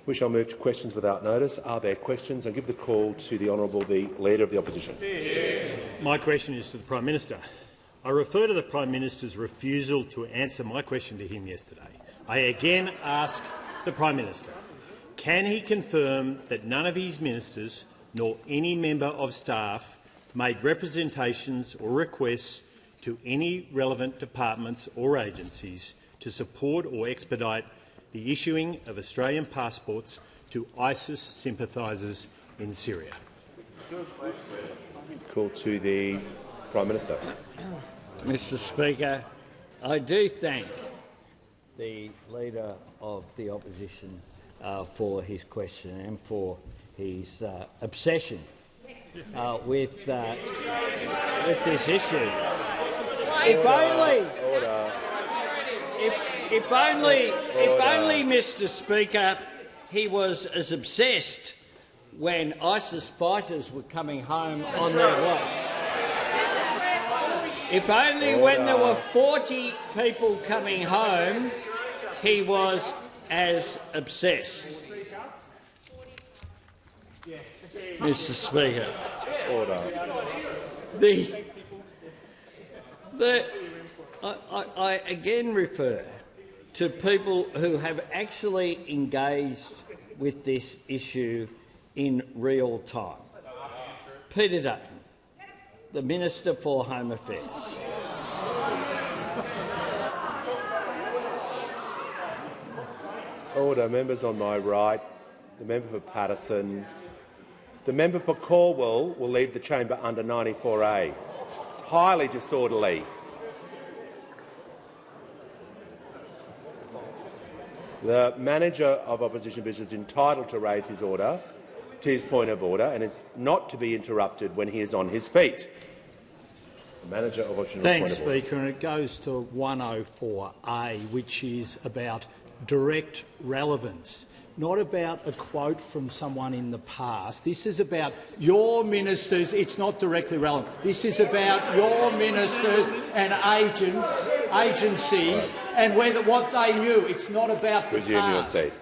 We shall move to questions without notice. Are there questions? I give the call to the Honourable the Leader of the Opposition. My question is to the Prime Minister. I refer to the Prime Minister's refusal to answer my question to him yesterday. I again ask the Prime Minister, can he confirm that none of his ministers nor any member of staff made representations or requests to any relevant departments or agencies to support or expedite the issuing of Australian passports to ISIS sympathisers in Syria? Call to the Prime Minister. Mr Speaker, I do thank the Leader of the Opposition for his question and for his obsession with this issue. If only, Mr Speaker, he was as obsessed when ISIS fighters were coming home on their watch. If only when there were 40 people coming home, he was as obsessed. Mr Speaker, I again refer to people who have actually engaged with this issue in real time. Peter Dutton, the Minister for Home Affairs. Order. Members on my right, the member for Patterson. The member for Cornwall will leave the chamber under 94A. It's highly disorderly. The manager of opposition business is entitled to raise his point of order, and is not to be interrupted when he is on his feet. The manager of opposition. Thanks, Speaker, and it goes to 104A, which is about direct relevance, not about a quote from someone in the past. This is about your ministers. It's not directly relevant. This is about your ministers and agencies and what they knew. It's not about the Resume past. your seat.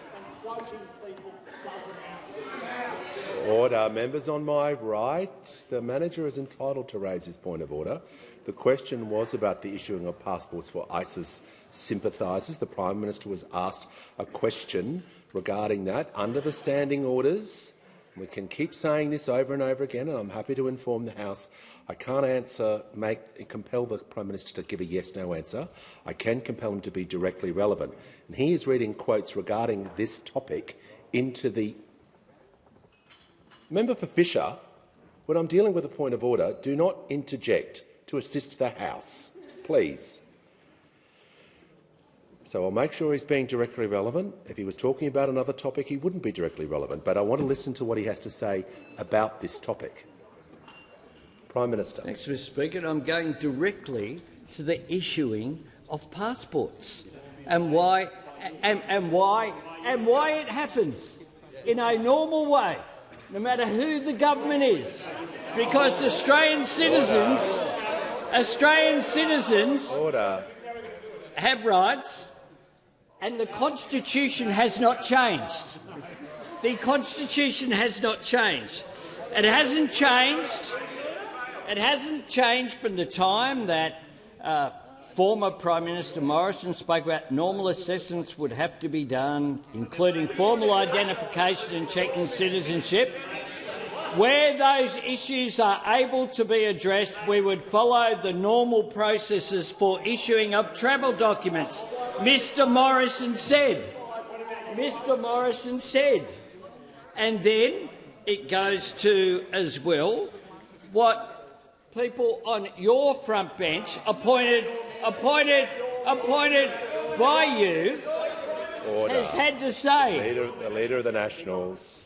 Order. Members on my right, the manager is entitled to raise his point of order. The question was about the issuing of passports for ISIS sympathisers. The Prime Minister was asked a question regarding that under the standing orders. We can keep saying this over and over again, and I'm happy to inform the House. I can't compel the Prime Minister to give a yes-no answer. I can compel him to be directly relevant. And he is reading quotes regarding this topic into the member for Fisher. When I'm dealing with a point of order, do not interject to assist the House, please. So I'll make sure he's being directly relevant. If he was talking about another topic, he wouldn't be directly relevant, but I want to listen to what he has to say about this topic. Prime Minister. Thanks, Mr Speaker. I'm going directly to the issuing of passports and why it happens in a normal way, no matter who the government is, because Australian citizens Order. have rights, and the Constitution has not changed. The Constitution has not changed. It hasn't changed. It hasn't changed from the time that former Prime Minister Morrison spoke about normal assessments would have to be done, including formal identification and checking citizenship. Where those issues are able to be addressed, we would follow the normal processes for issuing of travel documents. Mr Morrison said. And then it goes to, as well, what people on your front bench appointed by you has had to say. The Leader of the Nationals.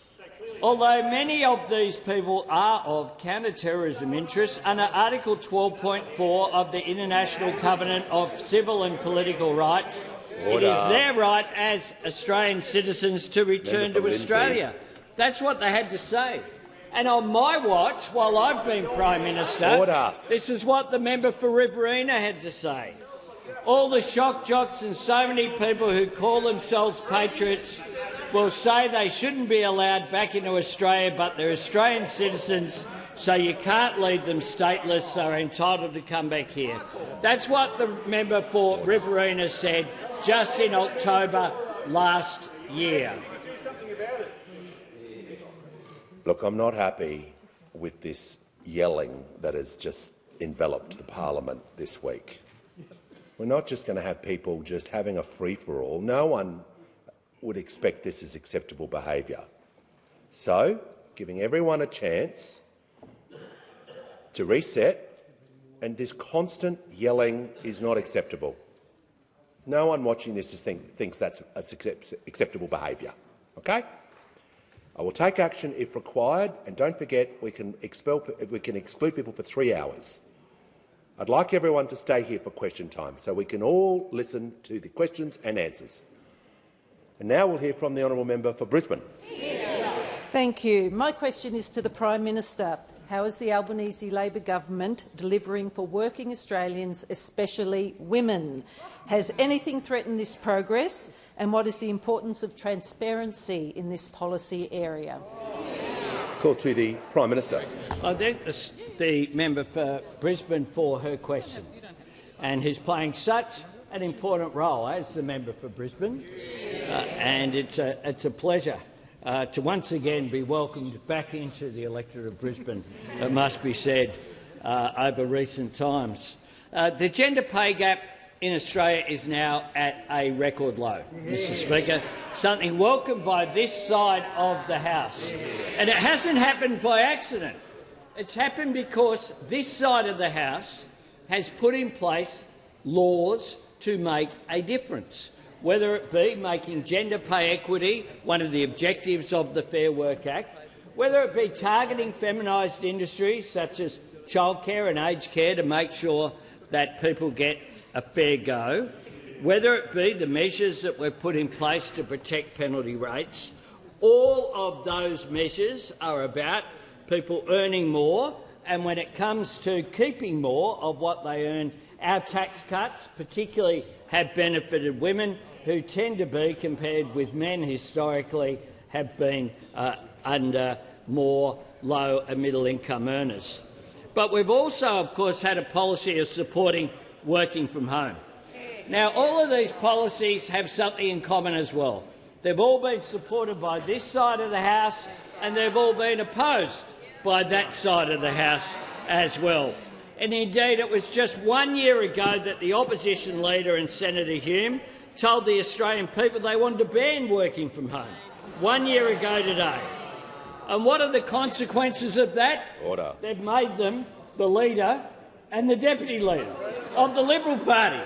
Although many of these people are of counter-terrorism interests, under Article 12.4 of the International Covenant of Civil and Political Rights, it is their right as Australian citizens to return to Australia. That's what they had to say. And on my watch, while I've been Prime Minister, this is what the member for Riverina had to say. All the shock jocks and so many people who call themselves patriots will say they shouldn't be allowed back into Australia, but they're Australian citizens, so you can't leave them stateless, so are entitled to come back here. That's what the member for Riverina said just in October last year. Look, I'm not happy with this yelling that has just enveloped the parliament this week. We're not just going to have people just having a free-for-all. No one would expect this as acceptable behaviour. So, giving everyone a chance to reset, and this constant yelling is not acceptable. No one watching this thinks that's acceptable behaviour. Okay? I will take action if required, and don't forget we can exclude people for 3 hours. I'd like everyone to stay here for question time so we can all listen to the questions and answers. And now we'll hear from the honourable member for Brisbane. Thank you. My question is to the Prime Minister. How is the Albanese Labor government delivering for working Australians, especially women? Has anything threatened this progress, and what is the importance of transparency in this policy area? Call to the Prime Minister. I thank the member for Brisbane for her question, and he's playing such an important role as the member for Brisbane, and it's a pleasure to once again be welcomed back into the electorate of Brisbane, it must be said, over recent times. The gender pay gap in Australia is now at a record low, Mr Speaker, something welcomed by this side of the House. And it hasn't happened by accident. It's happened because this side of the House has put in place laws to make a difference, whether it be making gender pay equity one of the objectives of the Fair Work Act, whether it be targeting feminised industries such as childcare and aged care to make sure that people get a fair go, whether it be the measures that were put in place to protect penalty rates. All of those measures are about people earning more, and when it comes to keeping more of what they earn, our tax cuts particularly have benefited women, who tend to be, compared with men historically, have been under more low and middle income earners. But we've also, of course, had a policy of supporting working from home. Now, all of these policies have something in common as well. They've all been supported by this side of the House, and they've all been opposed by that side of the House as well. And indeed, it was just 1 year ago that the opposition leader and Senator Hume told the Australian people they wanted to ban working from home. 1 year ago today. And what are the consequences of that? Order. They've made them the leader and the deputy leader of the Liberal Party.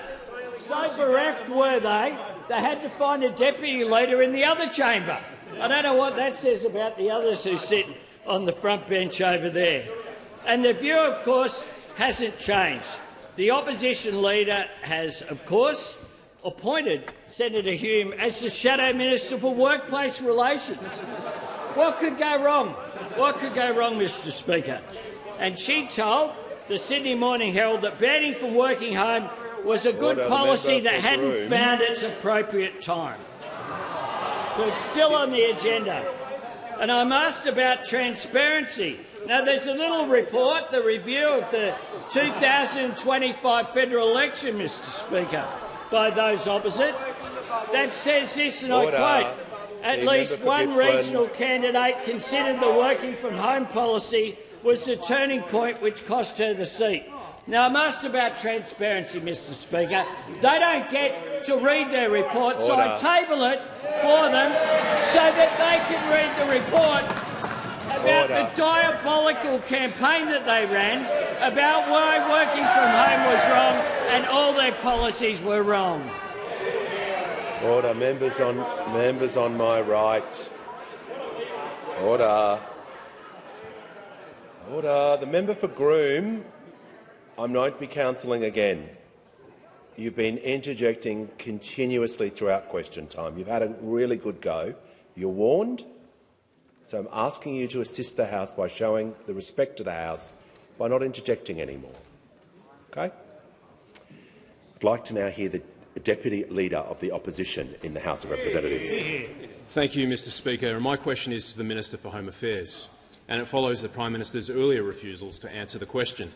So bereft were they had to find a deputy leader in the other chamber. I don't know what that says about the others who sit on the front bench over there. And the view, of course, hasn't changed. The opposition leader has, of course, appointed Senator Hume as the Shadow Minister for Workplace Relations. What could go wrong? What could go wrong, Mr Speaker? And she told the Sydney Morning Herald that banning from working home was a good policy that hadn't found its appropriate time. So it's still on the agenda. And I'm asked about transparency. Now, there's a little report, the review of the 2025 federal election, Mr Speaker, by those opposite, that says this, and I quote, "At least one regional candidate considered the working from home policy was the turning point which cost her the seat." Now, I'm asked about transparency, Mr Speaker. They don't get to read their report, so I table it for them so that they can read the report about the diabolical campaign that they ran about why working from home was wrong and all their policies were wrong. Order. Members on my right. Order. Order. The member for Groom, I'm not to be counselling again. You've been interjecting continuously throughout question time. You've had a really good go. You're warned. So I'm asking you to assist the House by showing the respect to the House by not interjecting anymore. Okay? I'd like to now hear the the Deputy Leader of the Opposition in the House of Representatives. Thank you, Mr Speaker. And my question is to the Minister for Home Affairs, and it follows the Prime Minister's earlier refusals to answer the question.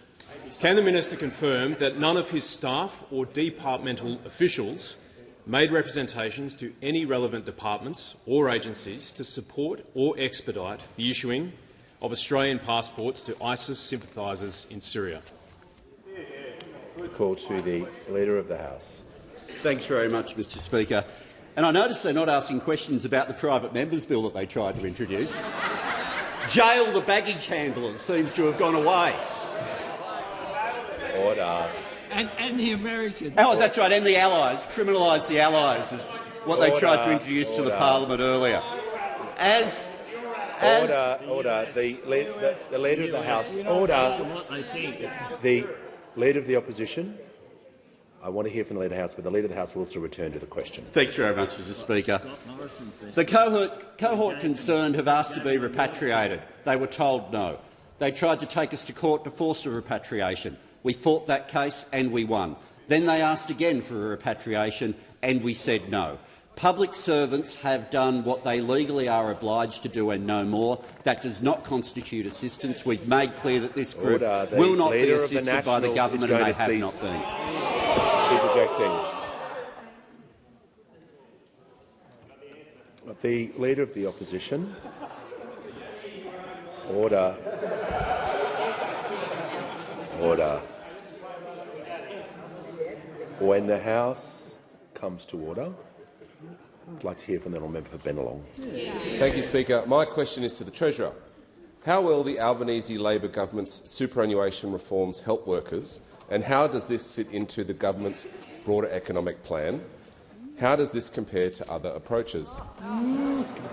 Can the Minister confirm that none of his staff or departmental officials made representations to any relevant departments or agencies to support or expedite the issuing of Australian passports to ISIS sympathisers in Syria? Call to the Leader of the House. Thanks very much, Mr Speaker. And I notice they're not asking questions about the private members' bill that they tried to introduce. Jail the baggage handlers seems to have gone away. Order. And the Americans. Oh, that's right, and the Allies. Criminalise the Allies is what they tried to introduce to the Parliament earlier. Order. The Leader of the House. Order. The Leader of the Opposition. I want to hear from the Leader of the House, but the Leader of the House will also return to the question. Thanks very much, Mr Speaker. The cohort concerned have asked to be repatriated. They were told no. They tried to take us to court to force a repatriation. We fought that case and we won. Then they asked again for a repatriation and we said no. Public servants have done what they legally are obliged to do and no more. That does not constitute assistance. We've made clear that this group will not be assisted by the government, and they have not been. Interjecting. The Leader of the Opposition. Order. Order. When the House comes to order, I'd like to hear from the honourable member for Bennelong. Thank you, Speaker. My question is to the Treasurer. How will the Albanese Labor government's superannuation reforms help workers, and how does this fit into the government's broader economic plan? How does this compare to other approaches?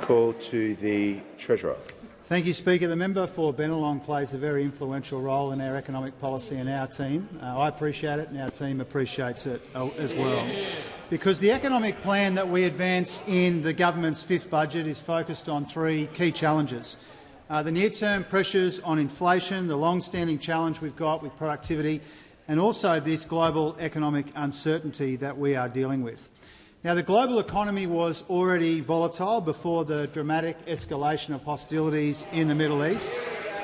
Call to the Treasurer. Thank you, Speaker. The member for Bennelong plays a very influential role in our economic policy and our team. I appreciate it and our team appreciates it as well. Because the economic plan that we advance in the government's fifth budget is focused on three key challenges. The near-term pressures on inflation, the long-standing challenge we've got with productivity, and also this global economic uncertainty that we are dealing with. Now, the global economy was already volatile before the dramatic escalation of hostilities in the Middle East,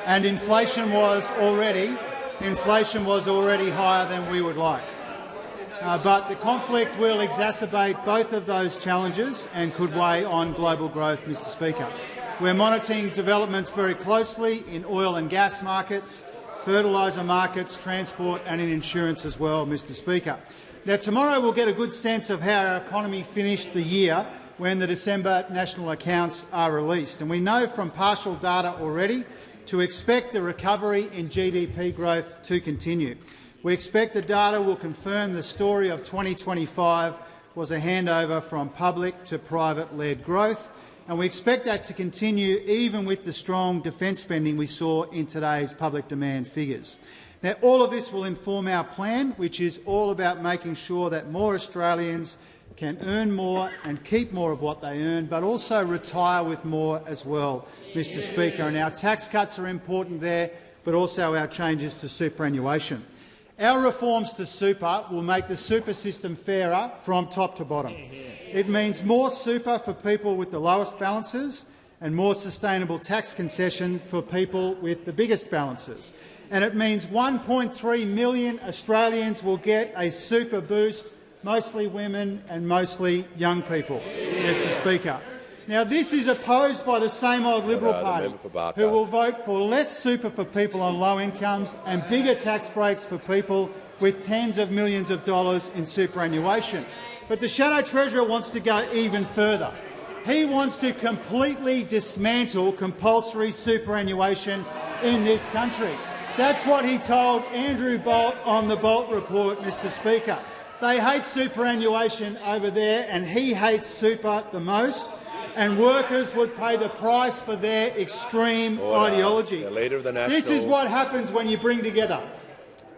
and inflation was already higher than we would like. But the conflict will exacerbate both of those challenges and could weigh on global growth, Mr Speaker. We're monitoring developments very closely in oil and gas markets, fertiliser markets, transport and in insurance as well, Mr Speaker. Now, tomorrow we'll get a good sense of how our economy finished the year when the December national accounts are released. And we know from partial data already to expect the recovery in GDP growth to continue. We expect the data will confirm the story of 2025 was a handover from public to private-led growth, and we expect that to continue even with the strong defence spending we saw in today's public demand figures. Now, all of this will inform our plan, which is all about making sure that more Australians can earn more and keep more of what they earn, but also retire with more as well, Mr Speaker. And our tax cuts are important there, but also our changes to superannuation. Our reforms to super will make the super system fairer from top to bottom. It means more super for people with the lowest balances and more sustainable tax concessions for people with the biggest balances. And it means 1.3 million Australians will get a super boost, mostly women and mostly young people, Mr Speaker. Now, this is opposed by the same old Liberal Party, who will vote for less super for people on low incomes and bigger tax breaks for people with tens of millions of dollars in superannuation. But the Shadow Treasurer wants to go even further. He wants to completely dismantle compulsory superannuation in this country. That's what he told Andrew Bolt on the Bolt Report, Mr Speaker. They hate superannuation over there, and he hates super the most, and workers would pay the price for their extreme ideology. This is what happens when you bring together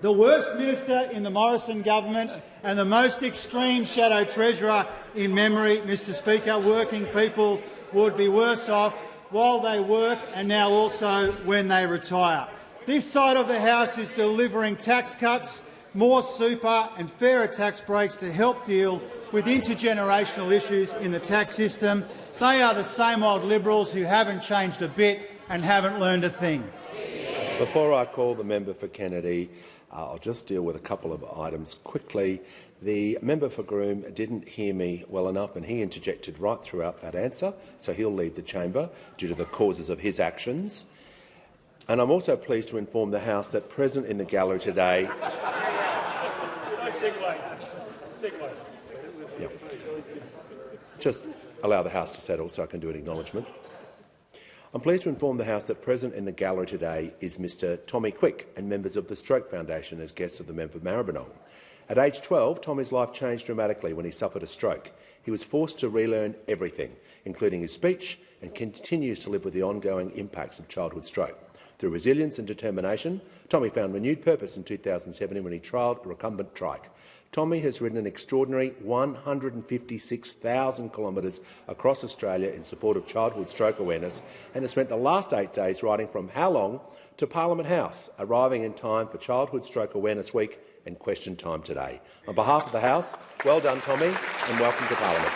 the worst minister in the Morrison government and the most extreme Shadow Treasurer in memory, Mr Speaker. Working people would be worse off while they work and now also when they retire. This side of the House is delivering tax cuts, more super and fairer tax breaks to help deal with intergenerational issues in the tax system. They are the same old Liberals who haven't changed a bit and haven't learned a thing. Before I call the member for Kennedy, I'll just deal with a couple of items quickly. The member for Groom didn't hear me well enough and he interjected right throughout that answer, so he'll leave the chamber due to the causes of his actions. And I'm also pleased to inform the House that present in the gallery today— Yeah. Just allow the House to settle so I can do an acknowledgement. I'm pleased to inform the House that present in the gallery today is Mr Tommy Quick and members of the Stroke Foundation as guests of the member for Maribyrnong. At age 12, Tommy's life changed dramatically when he suffered a stroke. He was forced to relearn everything, including his speech, and continues to live with the ongoing impacts of childhood stroke. Through resilience and determination, Tommy found renewed purpose in 2007 when he trialled a recumbent trike. Tommy has ridden an extraordinary 156,000 kilometres across Australia in support of childhood stroke awareness and has spent the last 8 days riding from How Long to Parliament House, arriving in time for Childhood Stroke Awareness Week and Question Time today. On behalf of the House, well done, Tommy, and welcome to Parliament.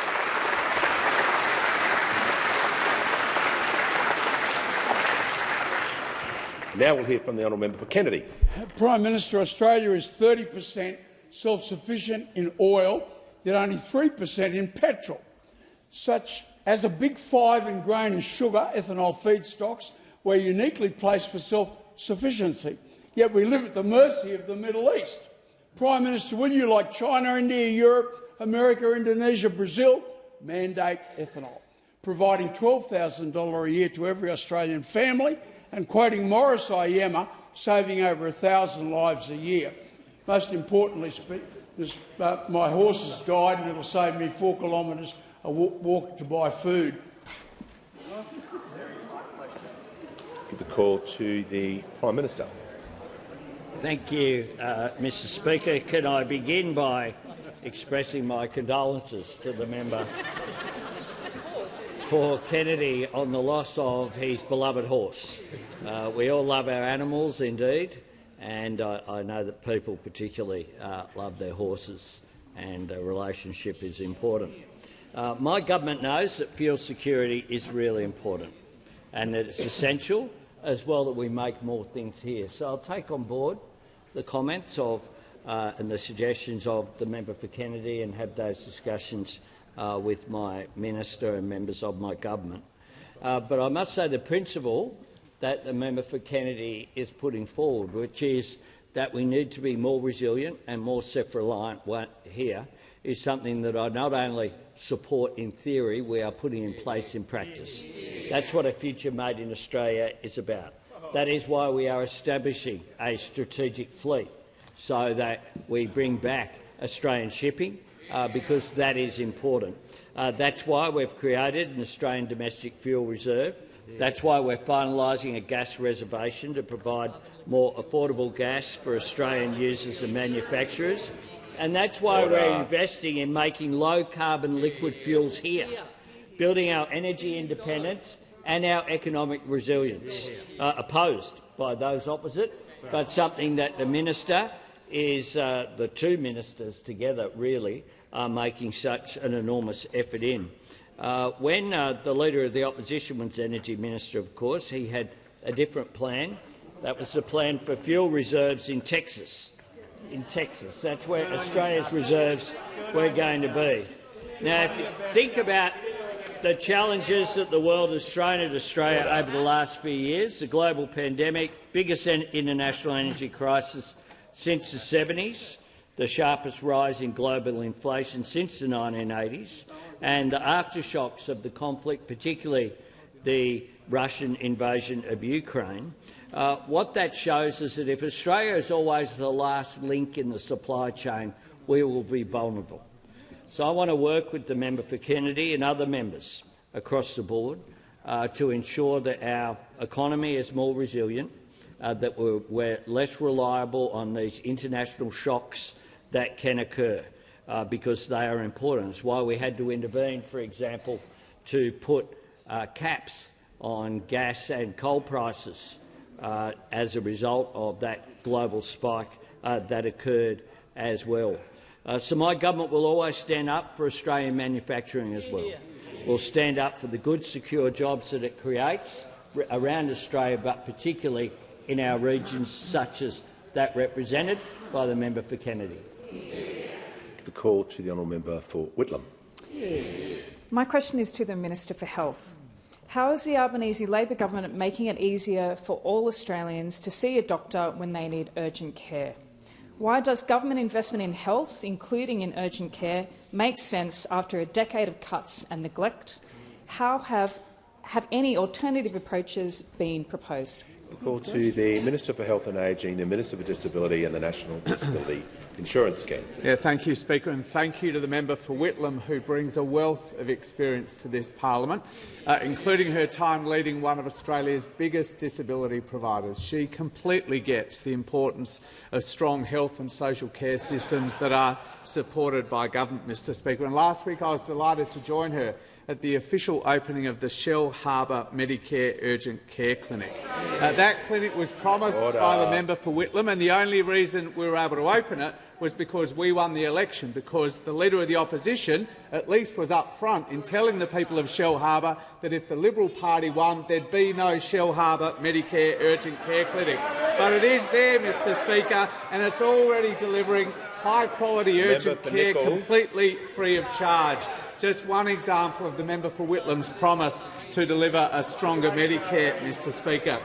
Now we'll hear from the honourable member for Kennedy. Prime Minister, Australia is 30% self-sufficient in oil, yet only 3% in petrol. Such as a big 5 in grain and sugar, ethanol feedstocks, we're uniquely placed for self-sufficiency. Yet we live at the mercy of the Middle East. Prime Minister, will you, like China, India, Europe, America, Indonesia, Brazil, mandate ethanol, providing $12,000 a year to every Australian family and, quoting Morris Iema, saving over 1,000 lives a year? Most importantly, my horse has died and it'll save me 4 kilometres a walk to buy food. Give the call to the Prime Minister. Thank you, Mr Speaker. Can I begin by expressing my condolences to the member for Kennedy on the loss of his beloved horse. We all love our animals, indeed, and I know that people particularly love their horses, and a relationship is important. My government knows that fuel security is really important and that it's essential as well that we make more things here. So I'll take on board the comments of and the suggestions of the member for Kennedy and have those discussions with my minister and members of my government. But I must say the principle that the member for Kennedy is putting forward, which is that we need to be more resilient and more self-reliant here, is something that I not only support in theory, we are putting in place in practice. That's what a future made in Australia is about. That is why we are establishing a strategic fleet, so that we bring back Australian shipping, because that is important. That's why we've created an Australian domestic fuel reserve. That's why we're finalising a gas reservation to provide more affordable gas for Australian users and manufacturers. And that's why we're investing in making low-carbon liquid fuels here, building our energy independence and our economic resilience, opposed by those opposite, but something that the minister is, the two ministers together really, are making such an enormous effort in. When the Leader of the Opposition was Energy Minister, of course, he had a different plan. That was the plan for fuel reserves in Texas. That's where Australia's reserves were going to be. Now, if you think about the challenges that the world has thrown at Australia over the last few years, the global pandemic, biggest international energy crisis since the 70s, the sharpest rise in global inflation since the 1980s, and the aftershocks of the conflict, particularly the Russian invasion of Ukraine, what that shows is that if Australia is always the last link in the supply chain, we will be vulnerable. So I want to work with the member for Kennedy and other members across the board to ensure that our economy is more resilient, that we're less reliable on these international shocks that can occur, because they are important. It's why we had to intervene, for example, to put caps on gas and coal prices as a result of that global spike that occurred as well. So my government will always stand up for Australian manufacturing as well. We'll stand up for the good, secure jobs that it creates around Australia, but particularly in our regions such as that represented by the member for Kennedy. The call to the honourable member for Whitlam. My question is to the Minister for Health. How is the Albanese Labor government making it easier for all Australians to see a doctor when they need urgent care? Why does government investment in health, including in urgent care, make sense after a decade of cuts and neglect? How have any alternative approaches been proposed? The call to the Minister for Health and Ageing, the Minister for Disability and the National Disability Insurance Scheme. Thank you, Speaker, and thank you to the member for Whitlam, who brings a wealth of experience to this parliament, including her time leading one of Australia's biggest disability providers. She completely gets the importance of strong health and social care systems that are supported by government, Mr Speaker. And last week I was delighted to join her at the official opening of the Shell Harbour Medicare Urgent Care Clinic. That clinic was promised by the member for Whitlam, and the only reason we were able to open it was because we won the election, because the Leader of the Opposition at least was up front in telling the people of Shell Harbour that if the Liberal Party won, there'd be no Shell Harbour Medicare Urgent Care Clinic. But it is there, Mr Speaker, and it's already delivering high-quality urgent care completely free of charge. Just one example of the member for Whitlam's promise to deliver a stronger Medicare, Mr Speaker.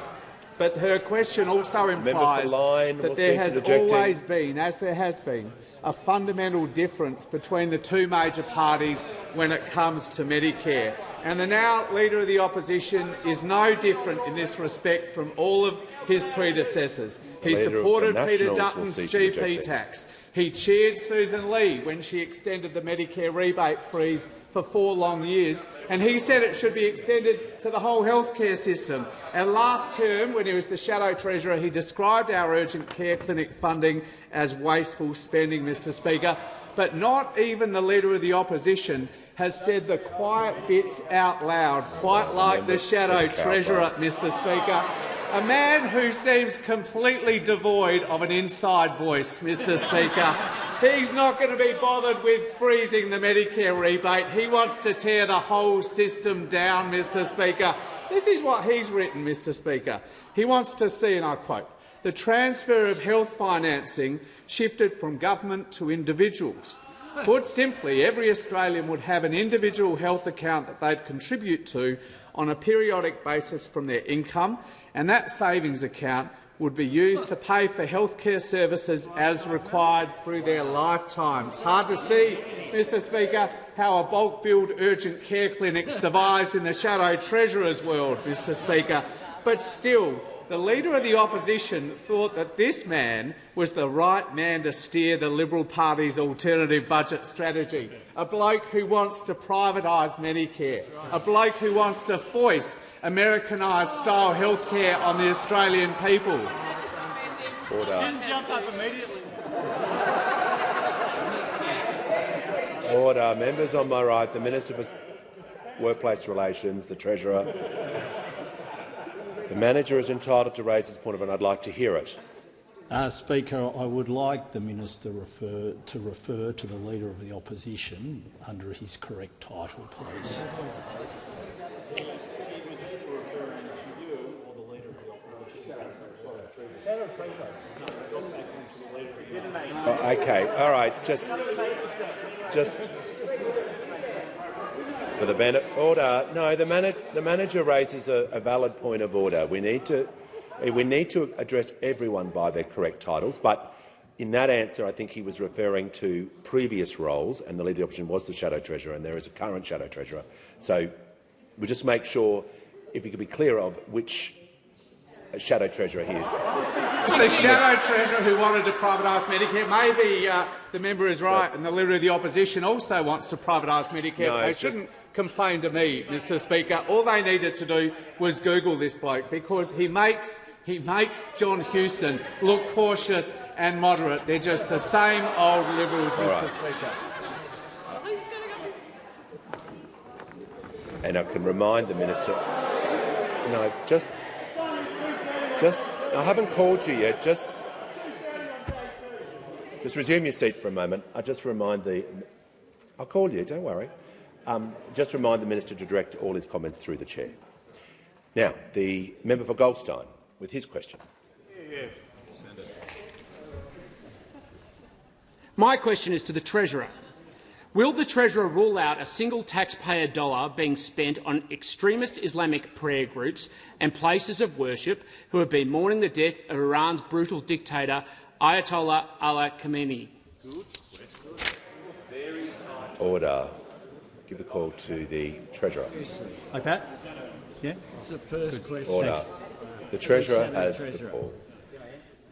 But her question also implies that there has always been, as there has been, a fundamental difference between the two major parties when it comes to Medicare. And the now Leader of the Opposition is no different in this respect from all of his predecessors. He supported Peter Dutton's GP tax. He cheered Susan Lee when she extended the Medicare rebate freeze for 4 long years, and he said it should be extended to the whole healthcare system. And last term, when he was the Shadow Treasurer, he described our urgent care clinic funding as wasteful spending, Mr Speaker. But not even the Leader of the Opposition has said the quiet bits out loud, quite like the Shadow Treasurer, Mr Speaker. A man who seems completely devoid of an inside voice, Mr Speaker. He's not going to be bothered with freezing the Medicare rebate. He wants to tear the whole system down, Mr Speaker. This is what he's written, Mr Speaker. He wants to see, and I quote, the transfer of health financing shifted from government to individuals. Put simply, every Australian would have an individual health account that they'd contribute to on a periodic basis from their income, and that savings account would be used to pay for healthcare services as required through their lifetime. It's hard to see, Mr Speaker, how a bulk-billed urgent care clinic survives in the Shadow Treasurer's world, Mr Speaker. But still, the Leader of the Opposition thought that this man was the right man to steer the Liberal Party's alternative budget strategy, a bloke who wants to privatise Medicare, a bloke who wants to foist Americanised-style health care on the Australian people. Order. Didn't jump up immediately. Order. Members on my right, the Minister for Workplace Relations, the Treasurer. The manager is entitled to raise his point of order, and I'd like to hear it. Speaker, I would like the Minister to refer to the Leader of the Opposition under his correct title, please. Okay, all right, just for the benefit order. No, the manager raises a valid point of order. We need to address everyone by their correct titles, but in that answer, I think he was referring to previous roles, and the Leader of the Opposition was the Shadow Treasurer, and there is a current Shadow Treasurer. So we'll just make sure, if we could be clear of which Shadow Treasurer he is. The Shadow Treasurer who wanted to privatise Medicare. Maybe the member is right, and the Leader of the Opposition also wants to privatise Medicare. No, they shouldn't complain to me, Mr Speaker. All they needed to do was Google this bloke, because he makes John Hewson look cautious and moderate. They're just the same old Liberals, Mr Speaker. And I can remind the Minister. No, just. I haven't called you yet. Just resume your seat for a moment. I just remind the. I'll call you. Don't worry. Just remind the minister to direct all his comments through the chair. Now, the member for Goldstein with his question. My question is to the Treasurer. Will the Treasurer rule out a single taxpayer dollar being spent on extremist Islamic prayer groups and places of worship who have been mourning the death of Iran's brutal dictator Ayatollah Ali Khamenei? Order. Give the call to the Treasurer. Like that? Yeah? It's the first question. Order. Thanks. The Treasurer has the call.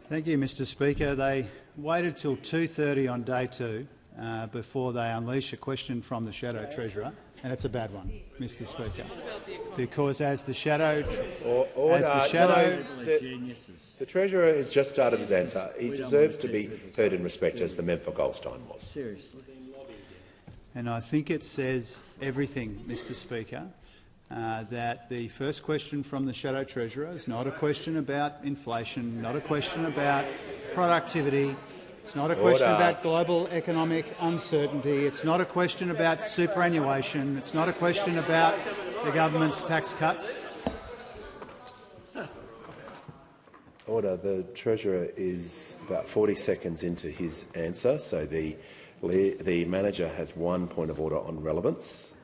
Thank you, Mr Speaker. They waited till 2:30 on day 2 before they unleash a question from the Shadow Treasurer, and it's a bad one, Mr Speaker, because as the Shadow... The Treasurer has just started his answer. He deserves to be heard in respect, as the member for Goldstein was. Seriously. And I think it says everything, Mr Speaker, that the first question from the Shadow Treasurer is not a question about inflation, not a question about productivity, it's not a question about global economic uncertainty, it's not a question about superannuation, it's not a question about the government's tax cuts. Order. The Treasurer is about 40 seconds into his answer, so the manager has one point of order on relevance.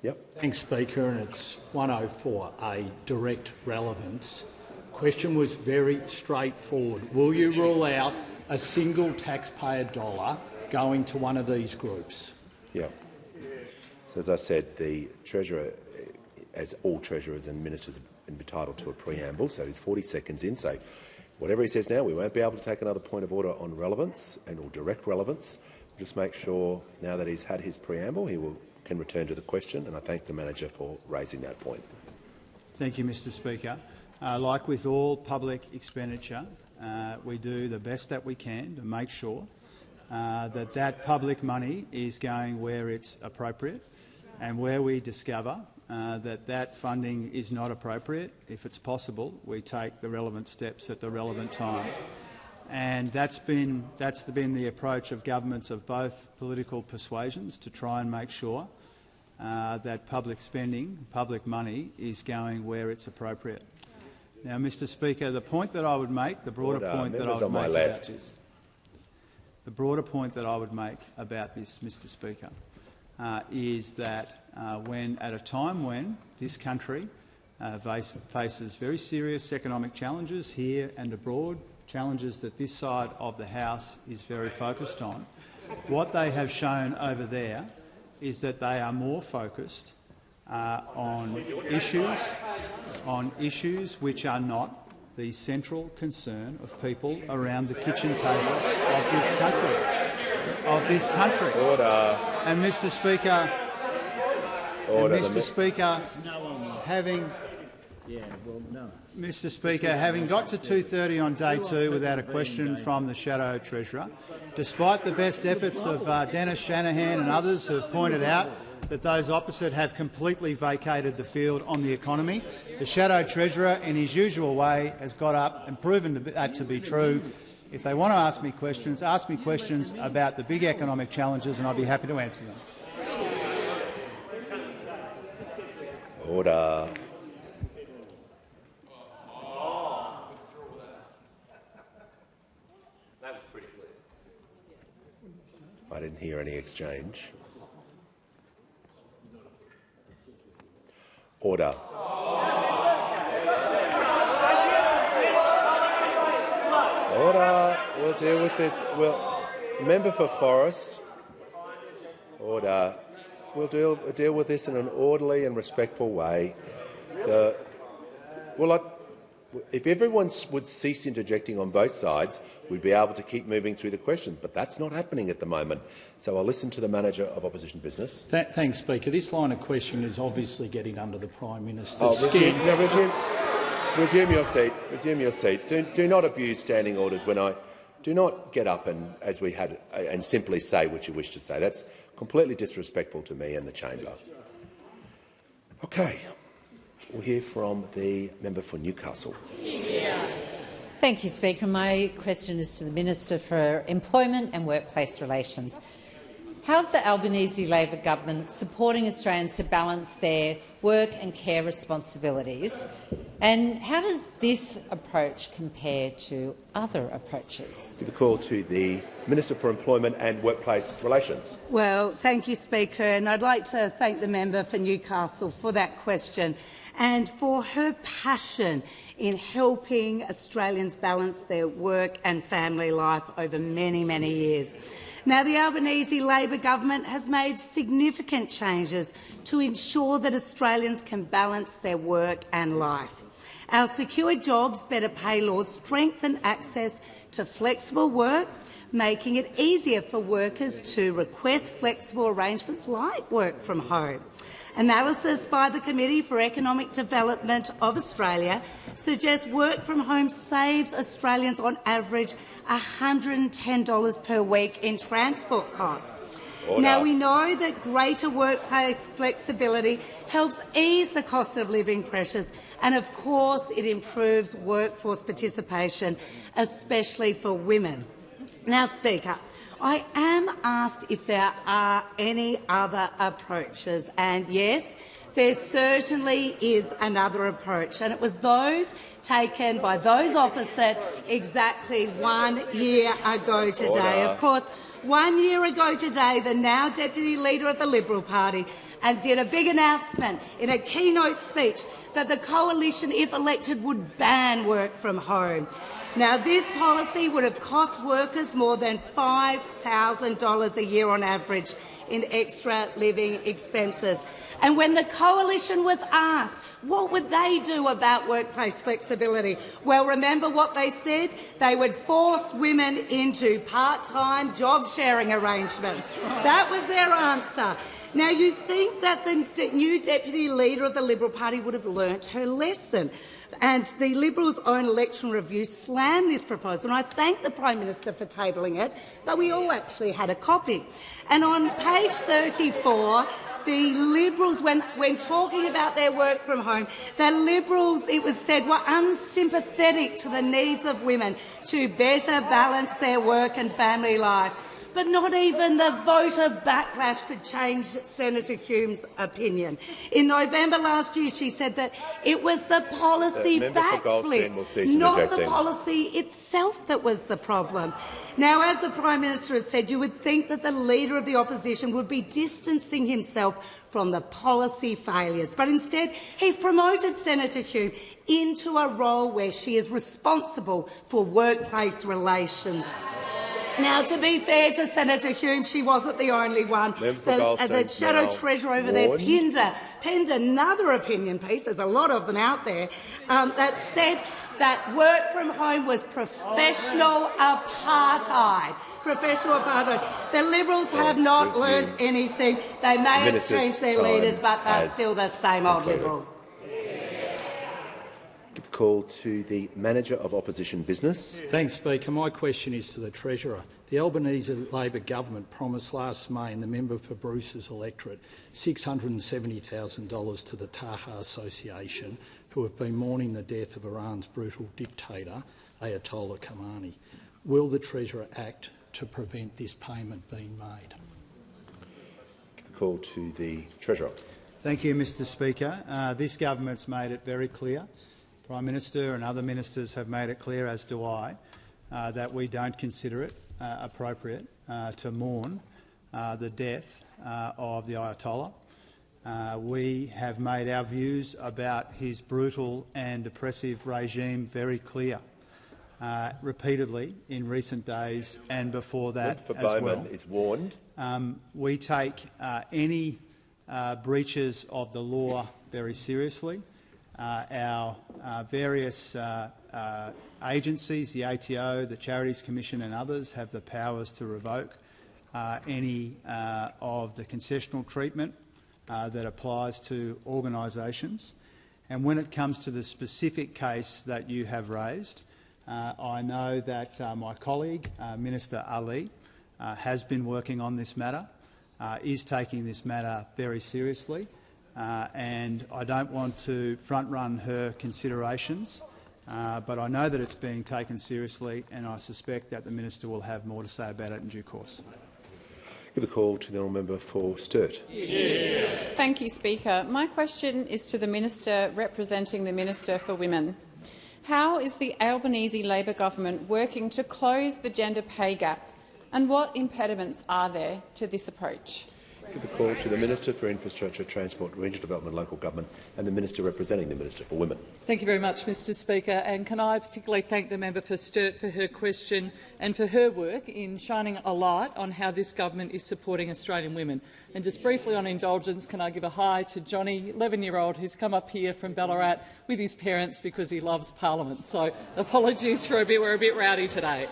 Yep. Thanks, Speaker, and it's 104A, direct relevance. Question was very straightforward. Will you rule out a single taxpayer dollar going to one of these groups? Yeah. So, as I said, the Treasurer, as all Treasurers and Ministers, are entitled to a preamble, so he's 40 seconds in. So whatever he says now, we won't be able to take another point of order on relevance or direct relevance. Just make sure, now that he's had his preamble, he can return to the question, and I thank the manager for raising that point. Thank you, Mr Speaker. Like with all public expenditure, we do the best that we can to make sure that public money is going where it's appropriate, and where we discover that funding is not appropriate, if it's possible, we take the relevant steps at the relevant time. And that's been the approach of governments of both political persuasions, to try and make sure that public spending, public money, is going where it's appropriate. Now, Mr Speaker, the point that I would make, the broader point that I would make about this, Mr Speaker, is that at a time when this country faces very serious economic challenges here and abroad, challenges that this side of the House is very focused on, what they have shown over there is that they are more focused on issues which are not the central concern of people around the kitchen tables of this country. Order. And Mr Speaker, Mr Speaker, having got to 2:30 on day 2 without a question from the Shadow Treasurer, despite the best efforts of Dennis Shanahan and others who have pointed out that those opposite have completely vacated the field on the economy, the Shadow Treasurer, in his usual way, has got up and proven that to be true. If they want to ask me questions about the big economic challenges, and I'll be happy to answer them. Order. That was pretty clear. I didn't hear any exchange. Order. Order. We'll deal with this. Member for Forest. Order. We'll deal with this in an orderly and respectful way. If everyone would cease interjecting on both sides, we'd be able to keep moving through the questions, but that's not happening at the moment. So I'll listen to the Manager of Opposition Business. Thanks, Speaker. This line of questioning is obviously getting under the Prime Minister's skin. Resume your seat. Resume your seat. Do not abuse standing orders when I... Do not get up and simply say what you wish to say. That's completely disrespectful to me and the chamber. Okay. We'll hear from the member for Newcastle. Thank you, Speaker. My question is to the Minister for Employment and Workplace Relations. How is the Albanese Labor government supporting Australians to balance their work and care responsibilities? And how does this approach compare to other approaches? Give a call to the Minister for Employment and Workplace Relations. Well, thank you, Speaker, and I'd like to thank the member for Newcastle for that question and for her passion in helping Australians balance their work and family life over many, many years. Now, the Albanese Labor government has made significant changes to ensure that Australians can balance their work and life. Our secure jobs, better pay laws strengthen access to flexible work, making it easier for workers to request flexible arrangements like work from home. Analysis by the Committee for Economic Development of Australia suggests work from home saves Australians on average $110 per week in transport costs. Order. Now, we know that greater workplace flexibility helps ease the cost of living pressures and, of course, it improves workforce participation, especially for women. Now, Speaker, I am asked if there are any other approaches, and yes, there certainly is another approach, and it was those taken by those opposite exactly 1 year ago today. Order. Of course, 1 year ago today, the now Deputy Leader of the Liberal Party did a big announcement in a keynote speech that the coalition, if elected, would ban work from home. Now, this policy would have cost workers more than $5,000 a year on average in extra living expenses. And when the coalition was asked what would they do about workplace flexibility, well, remember what they said? They would force women into part-time job-sharing arrangements. That was their answer. Now, you think that the new Deputy Leader of the Liberal Party would have learnt her lesson. And the Liberals' own election review slammed this proposal, and I thank the Prime Minister for tabling it, but we all actually had a copy. And on page 34, the Liberals, when talking about their work from home, the Liberals, it was said, were unsympathetic to the needs of women to better balance their work and family life. But not even the voter backlash could change Senator Hume's opinion. In November last year, she said that it was the policy backflip, not the policy itself that was the problem. Now, as the Prime Minister has said, you would think that the Leader of the Opposition would be distancing himself from the policy failures, but instead he's promoted Senator Hume into a role where she is responsible for workplace relations. Now, to be fair to Senator Hume, she wasn't the only one. The Shadow Treasurer over there penned another opinion piece, there's a lot of them out there, that said that work from home was professional apartheid. Professional apartheid. The Liberals have not learned anything. They may have changed their leaders, but they're still the same old Liberals. Call to the Manager of Opposition Business. Thanks, Speaker. My question is to the Treasurer. The Albanese Labor government promised last May in the member for Bruce's electorate $670,000 to the Taha Association, who have been mourning the death of Iran's brutal dictator, Ayatollah Khamenei. Will the Treasurer act to prevent this payment being made? Call to the Treasurer. Thank you, Mr Speaker. This government's made it very clear, Prime Minister and other ministers have made it clear, as do I, that we don't consider it appropriate to mourn the death of the Ayatollah. We have made our views about his brutal and oppressive regime very clear, repeatedly in recent days and before that as well. Bowman is warned. We take any breaches of the law very seriously. Our various agencies, the ATO, the Charities Commission and others, have the powers to revoke any of the concessional treatment that applies to organisations. And when it comes to the specific case that you have raised, I know that my colleague, Minister Ali, has been working on this matter, is taking this matter very seriously. And I don't want to front-run her considerations but I know that it's being taken seriously, and I suspect that the minister will have more to say about it in due course. Give a call to the honourable member for Sturt. Thank you, Speaker. My question is to the Minister representing the Minister for Women. How is the Albanese Labor government working to close the gender pay gap, and what impediments are there to this approach? Give a call to the Minister for Infrastructure, Transport, Regional Development and Local Government and the Minister representing the Minister for Women. Thank you very much, Mr Speaker. And can I particularly thank the member for Sturt for her question and for her work in shining a light on how this government is supporting Australian women. And just briefly on indulgence, can I give a hi to Johnny, 11-year-old, who's come up here from Ballarat with his parents because he loves Parliament. So apologies for we're a bit rowdy today.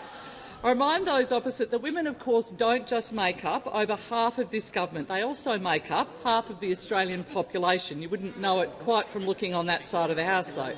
I remind those opposite that women, of course, don't just make up over half of this government. They also make up half of the Australian population. You wouldn't know it quite from looking on that side of the House, though.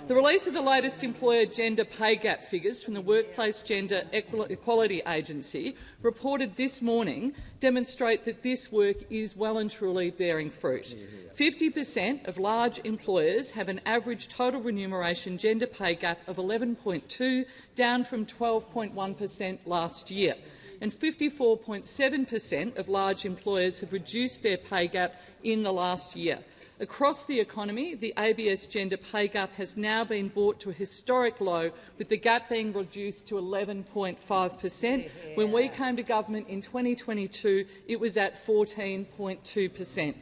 The release of the latest employer gender pay gap figures from the Workplace Gender Equality Agency, reported this morning, demonstrate that this work is well and truly bearing fruit. 50% of large employers have an average total remuneration gender pay gap of 11.2, down from 12.1% last year. And 54.7% of large employers have reduced their pay gap in the last year. Across the economy, the ABS gender pay gap has now been brought to a historic low, with the gap being reduced to 11.5%. When we came to government in 2022, it was at 14.2%.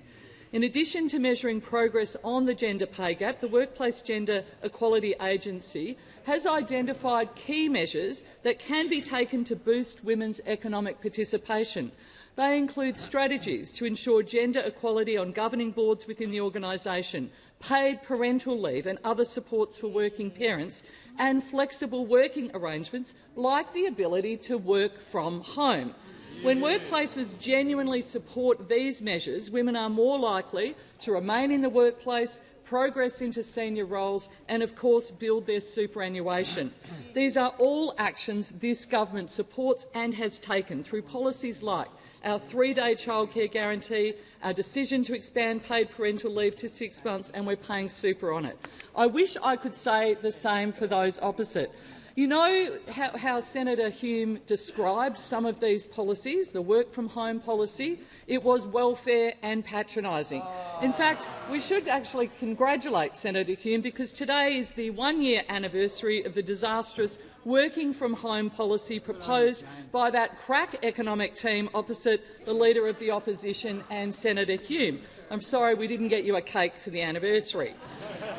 In addition to measuring progress on the gender pay gap, the Workplace Gender Equality Agency has identified key measures that can be taken to boost women's economic participation. They include strategies to ensure gender equality on governing boards within the organisation, paid parental leave and other supports for working parents, and flexible working arrangements like the ability to work from home. When workplaces genuinely support these measures, women are more likely to remain in the workplace, progress into senior roles and, of course, build their superannuation. These are all actions this government supports and has taken through policies like our 3-day childcare guarantee, our decision to expand paid parental leave to 6 months, and we're paying super on it. I wish I could say the same for those opposite. You know how Senator Hume described some of these policies, the work-from-home policy? It was welfare and patronising. In fact, we should actually congratulate Senator Hume because today is the one-year anniversary of the disastrous working-from-home policy proposed by that crack economic team opposite the Leader of the Opposition and Senator Hume. I'm sorry we didn't get you a cake for the anniversary.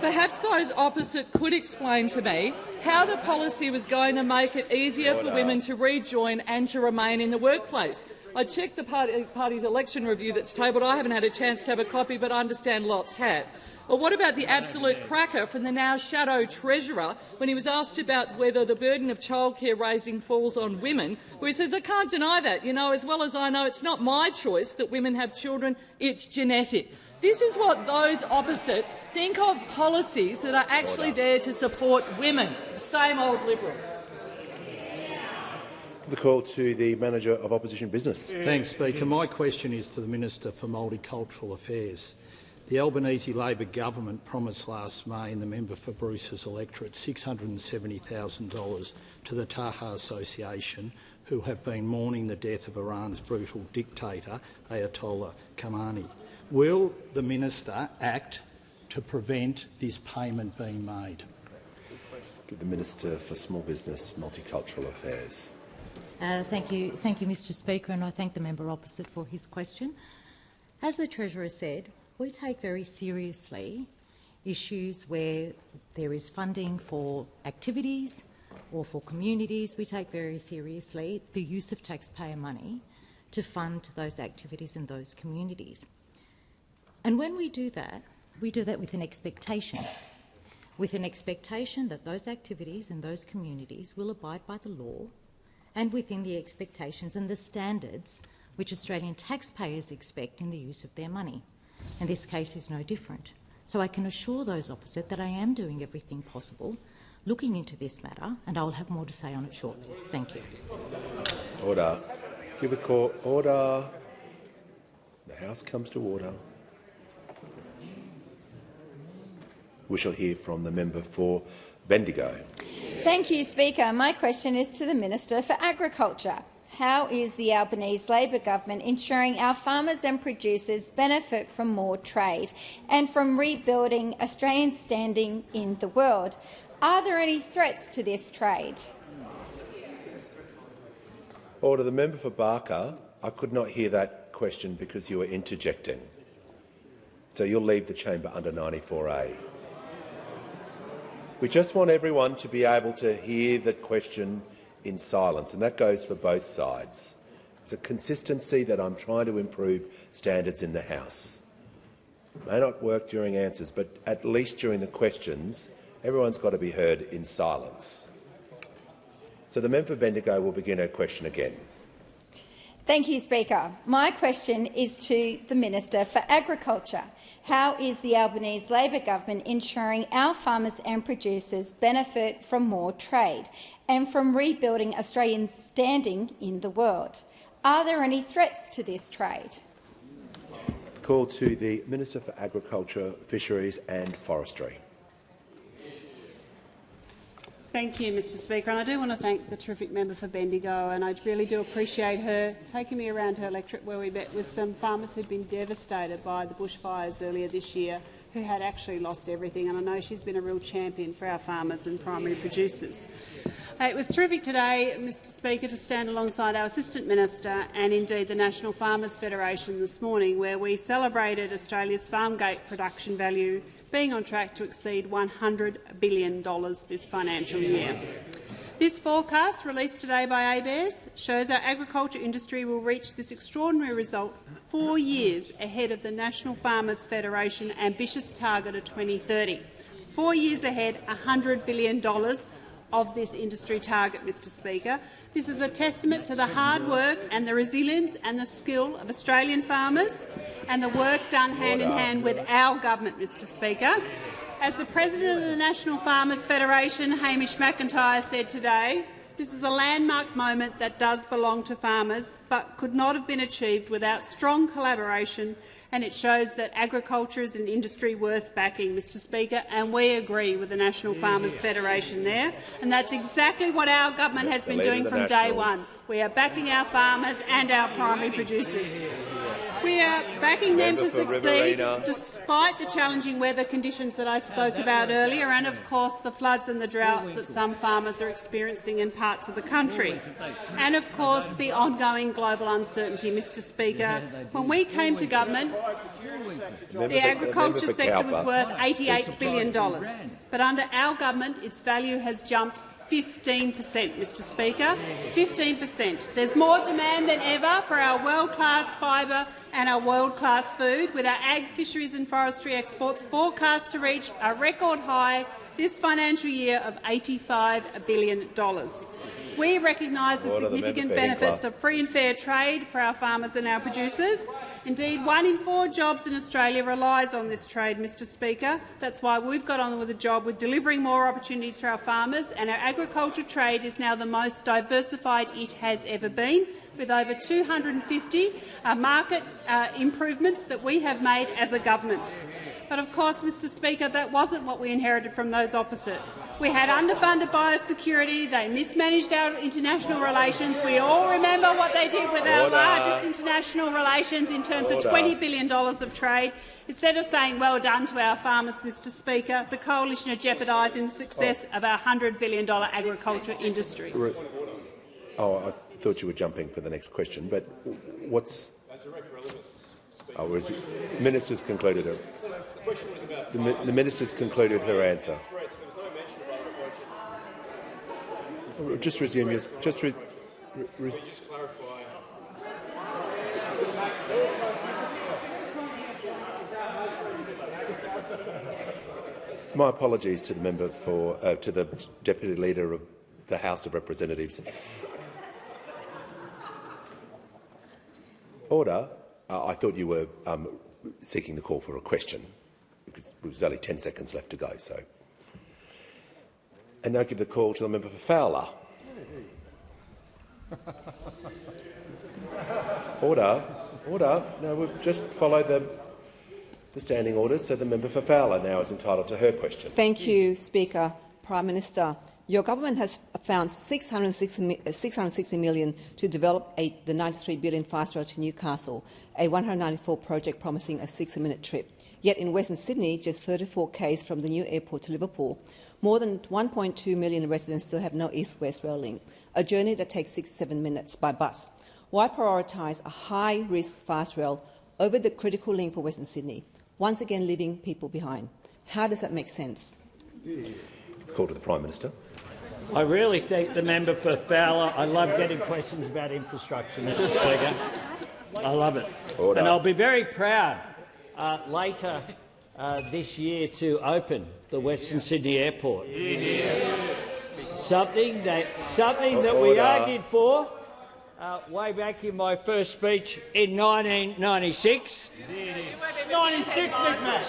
Perhaps those opposite could explain to me how the policy was going to make it easier for women to rejoin and to remain in the workplace. I checked the party's election review that's tabled. I haven't had a chance to have a copy, but I understand lots had. Or what about the absolute cracker from the now shadow Treasurer when he was asked about whether the burden of childcare raising falls on women, where he says, I can't deny that. You know, as well as I know, it's not my choice that women have children, it's genetic. This is what those opposite think of policies that are actually there to support women, the same old Liberals. The call to the Manager of Opposition Business. Thanks, Speaker. My question is to the Minister for Multicultural Affairs. The Albanese Labor government promised last May in the member for Bruce's electorate $670,000 to the Taha Association, who have been mourning the death of Iran's brutal dictator, Ayatollah Khamenei. Will the minister act to prevent this payment being made? Give the Minister for Small Business, Multicultural Affairs. Thank you, Mr Speaker, and I thank the member opposite for his question. As the Treasurer said, we take very seriously issues where there is funding for activities or for communities. We take very seriously the use of taxpayer money to fund those activities in those communities. And when we do that with an expectation that those activities in those communities will abide by the law and within the expectations and the standards which Australian taxpayers expect in the use of their money. And this case is no different. So I can assure those opposite that I am doing everything possible, looking into this matter, and I will have more to say on it shortly. Thank you. Order. Give a call. Order. The House comes to order. We shall hear from the member for Bendigo. Thank you, Speaker. My question is to the Minister for Agriculture. How is the Albanese Labor government ensuring our farmers and producers benefit from more trade and from rebuilding Australia's standing in the world? Are there any threats to this trade? Order. The member for Barker. I could not hear that question because you were interjecting. So you'll leave the chamber under 94A. We just want everyone to be able to hear the question in silence, and that goes for both sides. It's a consistency that I'm trying to improve standards in the House. It may not work during answers, but at least during the questions, everyone's got to be heard in silence. So the member for Bendigo will begin her question again. Thank you, Speaker. My question is to the Minister for Agriculture. How is the Albanese Labor government ensuring our farmers and producers benefit from more trade and from rebuilding Australia's standing in the world? Are there any threats to this trade? Call to the Minister for Agriculture, Fisheries and Forestry. Thank you, Mr Speaker. And I do want to thank the terrific member for Bendigo, and I really do appreciate her taking me around her electorate where we met with some farmers who'd been devastated by the bushfires earlier this year, who had actually lost everything. And I know she's been a real champion for our farmers and primary producers. It was terrific today, Mr Speaker, to stand alongside our Assistant Minister and indeed the National Farmers Federation this morning, where we celebrated Australia's farm gate production value being on track to exceed $100 billion this financial year. This forecast, released today by ABARES, shows our agriculture industry will reach this extraordinary result 4 years ahead of the National Farmers Federation ambitious target of 2030. 4 years ahead, $100 billion of this industry target, Mr Speaker. This is a testament to the hard work and the resilience and the skill of Australian farmers and the work done hand-in-hand with our government, Mr Speaker. As the President of the National Farmers Federation, Hamish McIntosh, said today, this is a landmark moment that does belong to farmers but could not have been achieved without strong collaboration, and it shows that agriculture is an industry worth backing, Mr Speaker, and we agree with the National Farmers Federation there. And that's exactly what our government has been doing from day one. We are backing our farmers and our primary producers. We are backing them to succeed despite the challenging weather conditions that I spoke about earlier and, of course, the floods and the drought that some farmers are experiencing in parts of the country. And, of course, the ongoing global uncertainty, Mr Speaker. When we came to government, the agriculture sector was worth $88 billion. But under our government, its value has jumped 15%, Mr Speaker. 15%. There's more demand than ever for our world-class fibre and our world-class food, with our ag, fisheries and forestry exports forecast to reach a record high this financial year of $85 billion. We recognise the significant benefits of free and fair trade for our farmers and our producers. Indeed, 1 in 4 jobs in Australia relies on this trade, Mr Speaker. That's why we've got on with the job with delivering more opportunities for our farmers, and our agriculture trade is now the most diversified it has ever been, with over 250 market improvements that we have made as a government. But of course, Mr Speaker, that wasn't what we inherited from those opposite. We had underfunded biosecurity, they mismanaged our international relations. We all remember what they did with our largest international relations in terms of $20 billion of trade. Instead of saying well done to our farmers, Mr Speaker, the coalition are jeopardising the success of our $100 billion agriculture industry. Oh, I thought you were jumping for the next question, but what's... Oh, was it? Minister's concluded her... The minister's concluded her answer. Just resume your... Just clarify. My apologies to the member for to the Deputy Leader of the House of Representatives. Order. I thought you were seeking the call for a question, because there was only 10 seconds left to go. So, and now give the call to the member for Fowler. Order. Order. No, we'll just follow the the standing orders, so the member for Fowler now is entitled to her question. Thank you, Speaker. Prime Minister, your government has found $660 million to develop the $93 billion fast rail to Newcastle, a 194 project promising a 6-minute trip. Yet in Western Sydney, just 34 k's from the new airport to Liverpool, more than 1.2 million residents still have no east-west rail link, a journey that takes 6 to 7 minutes by bus. Why prioritise a high-risk fast rail over the critical link for Western Sydney, once again leaving people behind? How does that make sense? Call to the Prime Minister. I really thank the member for Fowler. I love getting questions about infrastructure, Mr. Speaker. I love it. Order. And I'll be very proud later this year to open the Western Sydney Airport. Something that we argued for way back in my first speech in 1996. 96, McMahon.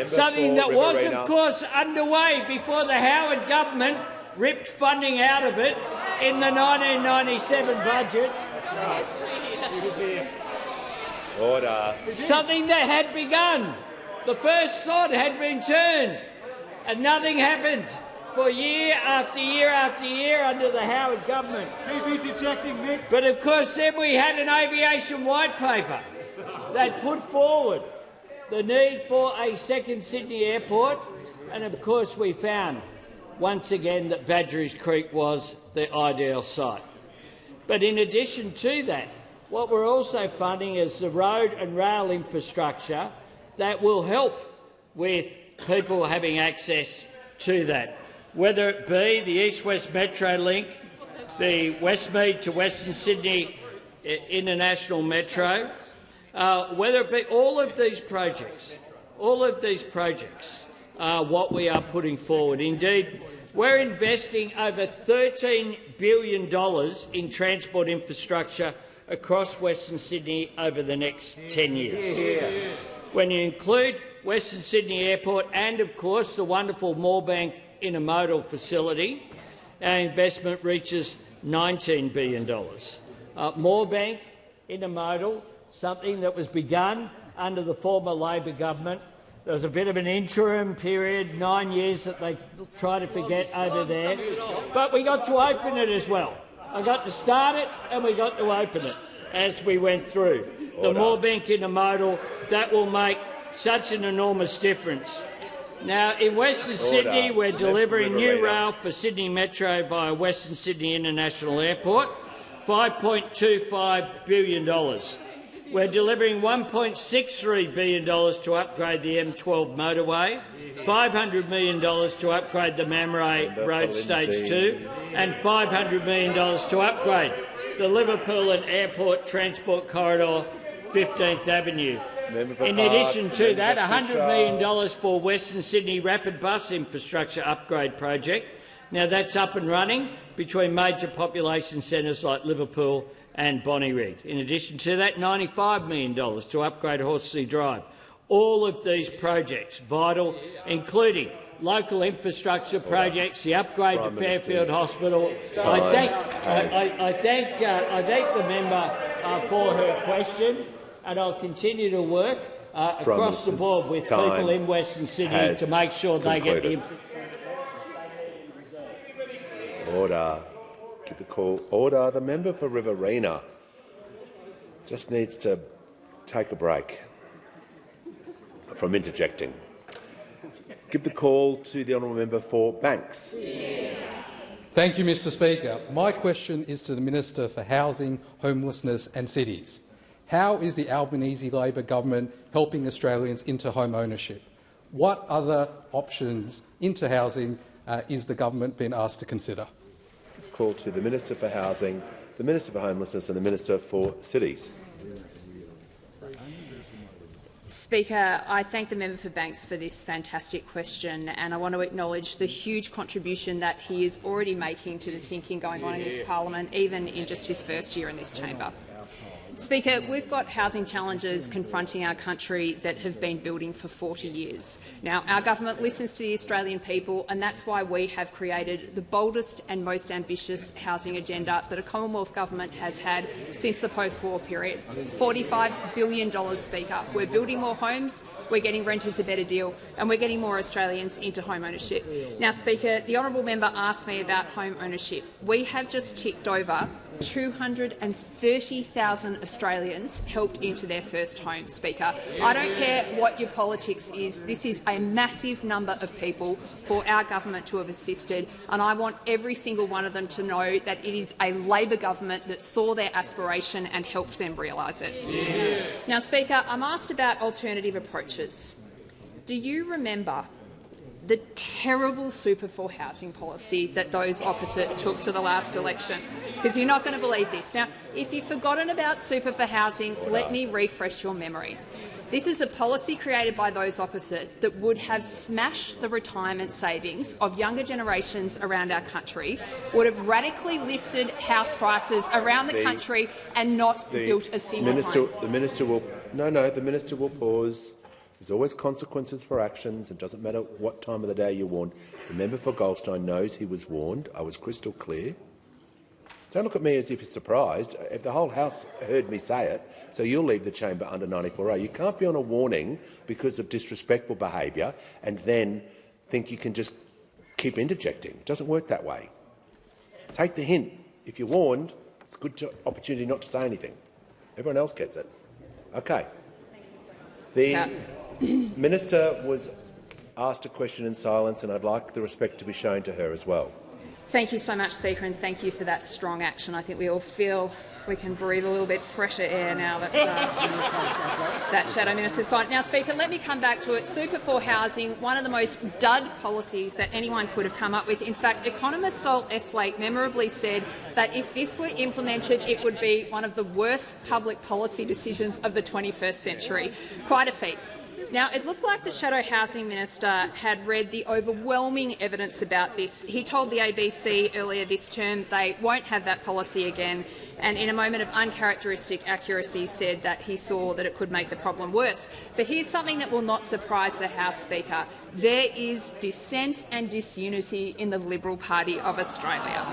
Something that was, of course, underway before the Howard government ripped funding out of it in the 1997 budget. Order. Something that had begun. The first sod had been turned, and nothing happened for year after year after year under the Howard government. Keep interjecting, Mick. But of course then we had an aviation white paper that put forward the need for a second Sydney airport, and of course we found once again that Badgerys Creek was the ideal site. But in addition to that, what we're also funding is the road and rail infrastructure that will help with people having access to that, whether it be the East-West Metro link, the Westmead to Western Sydney International Metro, whether it be all of these projects are what we are putting forward. Indeed, we're investing over $13 billion in transport infrastructure across Western Sydney over the next 10 years. When you include Western Sydney Airport and, of course, the wonderful Moorebank intermodal facility, our investment reaches $19 billion. Moorebank intermodal, something that was begun under the former Labor government. There was a bit of an interim period, 9 years, that they tried to forget over there. But we got to open it as well. I got to start it and we got to open it as we went through. The Moorebank intermodal, that will make such an enormous difference. Now, in Western Sydney, we're delivering new rail for Sydney Metro via Western Sydney International Airport, $5.25 billion. We're delivering $1.63 billion to upgrade the M12 motorway, $500 million to upgrade the Mamre Road Stage 2, and $500 million to upgrade the Liverpool and Airport Transport Corridor, 15th Avenue. In addition to that, $100 million for Western Sydney Rapid Bus Infrastructure Upgrade Project. Now that's up and running between major population centres like Liverpool and Bonnyrigg. In addition to that, $95 million to upgrade Horseshoe Drive. All of these projects vital, including local infrastructure projects, the upgrade to Fairfield Hospital. I thank the member for her question, and I'll continue to work across the board with people in Western Sydney to make sure they get the infrastructure. Order. Give the call. Order. The member for Riverina just needs to take a break from interjecting. Give the call to the honourable member for Banks. Thank you, Mr Speaker. My question is to the Minister for Housing, Homelessness and Cities. How is the Albanese Labor government helping Australians into home ownership? What other options into housing is the government being asked to consider? Call to the Minister for Housing, the Minister for Homelessness and the Minister for Cities. Speaker, I thank the member for Banks for this fantastic question, and I want to acknowledge the huge contribution that he is already making to the thinking going on in this parliament, even in just his first year in this chamber. Speaker, we've got housing challenges confronting our country that have been building for 40 years. Now, our government listens to the Australian people, and that's why we have created the boldest and most ambitious housing agenda that a Commonwealth government has had since the post-war period. $45 billion, Speaker. We're building more homes, we're getting renters a better deal, and we're getting more Australians into home ownership. Now, Speaker, the honourable member asked me about home ownership. We have just ticked over 230,000 Australians helped into their first home, Speaker. I don't care what your politics is. This is a massive number of people for our government to have assisted, and I want every single one of them to know that it is a Labor government that saw their aspiration and helped them realise it. Yeah. Now, Speaker, I'm asked about alternative approaches. Do you remember the terrible super for housing policy that those opposite took to the last election? Because you're not going to believe this. Now, if you've forgotten about super for housing, let me refresh your memory. This is a policy created by those opposite that would have smashed the retirement savings of younger generations around our country, would have radically lifted house prices around the country and not built a single home. The minister will pause. There's always consequences for actions. It doesn't matter what time of the day you're warned. The member for Goldstein knows he was warned. I was crystal clear. Don't look at me as if you're surprised. The whole House heard me say it, so you'll leave the chamber under 94A. You can't be on a warning because of disrespectful behaviour and then think you can just keep interjecting. It doesn't work that way. Take the hint. If you're warned, it's a good opportunity not to say anything. Everyone else gets it. Okay. The minister was asked a question in silence, and I'd like the respect to be shown to her as well. Thank you so much, Speaker, and thank you for that strong action. I think we all feel we can breathe a little bit fresher air now that that Shadow Minister's gone. Now, Speaker, let me come back to it. Super for housing, one of the most dud policies that anyone could have come up with. In fact, economist Sol Eslake memorably said that if this were implemented, it would be one of the worst public policy decisions of the 21st century. Quite a feat. Now, it looked like the Shadow Housing Minister had read the overwhelming evidence about this. He told the ABC earlier this term they won't have that policy again, and in a moment of uncharacteristic accuracy said that he saw that it could make the problem worse. But here's something that will not surprise the House Speaker. There is dissent and disunity in the Liberal Party of Australia.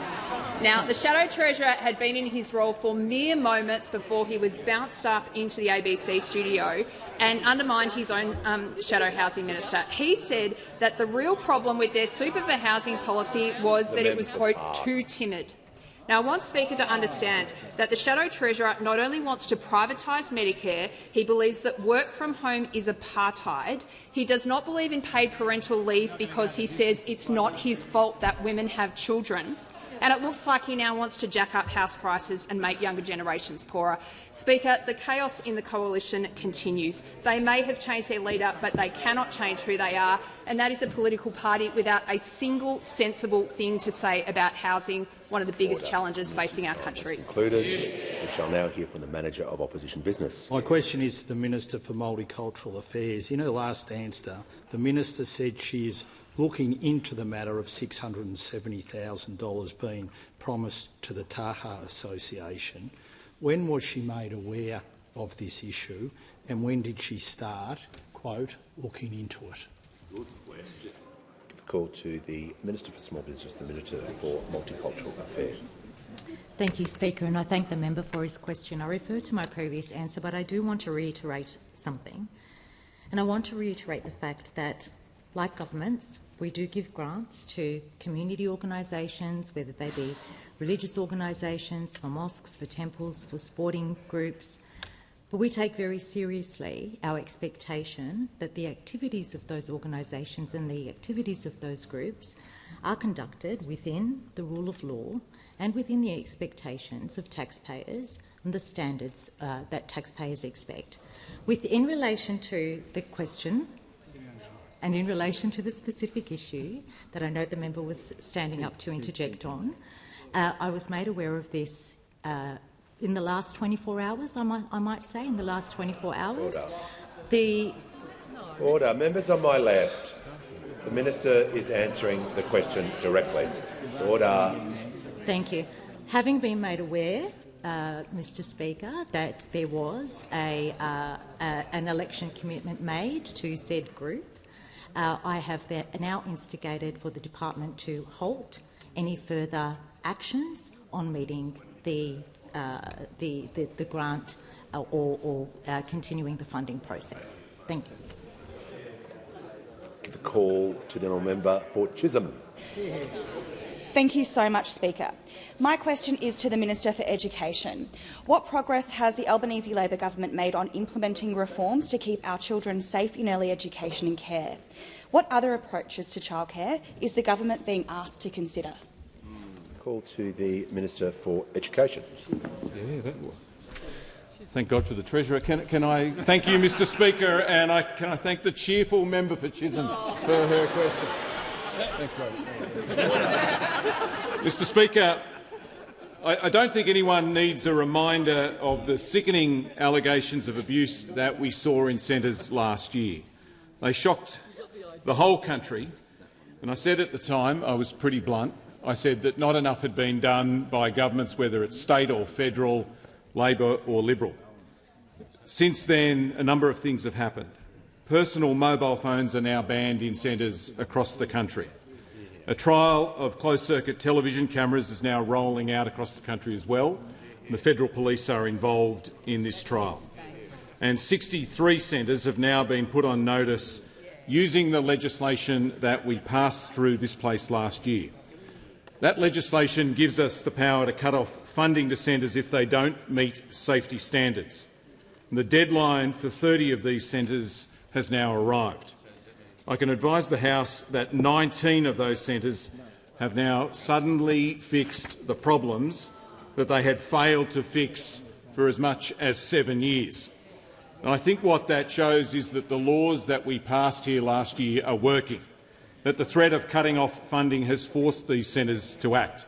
Now, the Shadow Treasurer had been in his role for mere moments before he was bounced up into the ABC studio and undermined his own Shadow Housing Minister. He said that the real problem with their super for housing policy was that it was, quote, too timid. Now, I want Speaker to understand that the Shadow Treasurer not only wants to privatise Medicare, he believes that work from home is apartheid. He does not believe in paid parental leave because he says it's not his fault that women have children. And it looks like he now wants to jack up house prices and make younger generations poorer. Speaker, the chaos in the coalition continues. They may have changed their leader, but they cannot change who they are, and that is a political party without a single sensible thing to say about housing, one of the biggest challenges facing our country. Concluded. We shall now hear from the Manager of Opposition Business. My question is to the Minister for Multicultural Affairs. In her last answer, the minister said she is looking into the matter of $670,000 being promised to the Taha Association. When was she made aware of this issue, and when did she start, quote, looking into it? Good question. Call to the Minister for Small Business, the Minister for Multicultural Affairs. Thank you, Speaker, and I thank the member for his question. I refer to my previous answer, but I do want to reiterate something. And I want to reiterate the fact that, like governments, we do give grants to community organisations, whether they be religious organisations, for mosques, for temples, for sporting groups. But we take very seriously our expectation that the activities of those organisations and the activities of those groups are conducted within the rule of law and within the expectations of taxpayers and the standards that taxpayers expect. In relation to the question, and in relation to the specific issue that I know the member was standing up to interject on, I was made aware of this in the last 24 hours, I might say, in the last 24 hours. Order. Members on my left. The Minister is answering the question directly. Order. Thank you. Having been made aware Mr. Speaker, that there was an election commitment made to said group. I have now instigated for the department to halt any further actions on meeting the grant or continuing the funding process. Thank you. The call to the member for Chisholm. Thank you so much, Speaker. My question is to the Minister for Education. What progress has the Albanese Labor government made on implementing reforms to keep our children safe in early education and care? What other approaches to childcare is the government being asked to consider? Call to the Minister for Education. Thank God for the Treasurer. Can I thank you, Mr. Speaker, and can I thank the cheerful member for Chisholm for her question. Thanks, brother. Mr. Speaker, I don't think anyone needs a reminder of the sickening allegations of abuse that we saw in centres last year. They shocked the whole country, and I said at the time, I was pretty blunt, I said that not enough had been done by governments, whether it's state or federal, Labor or Liberal. Since then, a number of things have happened. Personal mobile phones are now banned in centres across the country. A trial of closed-circuit television cameras is now rolling out across the country as well. The federal police are involved in this trial. And 63 centres have now been put on notice using the legislation that we passed through this place last year. That legislation gives us the power to cut off funding to centres if they don't meet safety standards. And the deadline for 30 of these centres has now arrived. I can advise the House that 19 of those centres have now suddenly fixed the problems that they had failed to fix for as much as 7 years. And I think what that shows is that the laws that we passed here last year are working, that the threat of cutting off funding has forced these centres to act.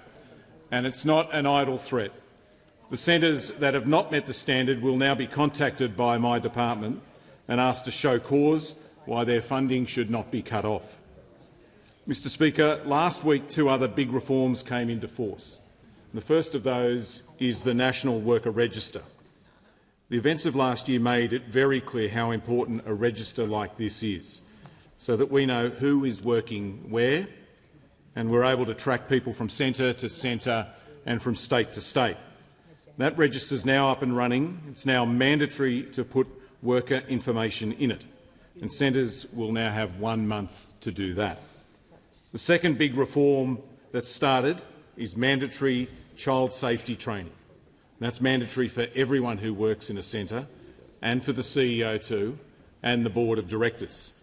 And it's not an idle threat. The centres that have not met the standard will now be contacted by my department and asked to show cause why their funding should not be cut off. Mr. Speaker, last week 2 other big reforms came into force. The first of those is the National Worker Register. The events of last year made it very clear how important a register like this is, so that we know who is working where, and we're able to track people from centre to centre and from state to state. That register is now up and running. It's now mandatory to put worker information in it, and centres will now have 1 month to do that. The second big reform that started is mandatory child safety training. That's mandatory for everyone who works in a centre, and for the CEO too, and the Board of Directors.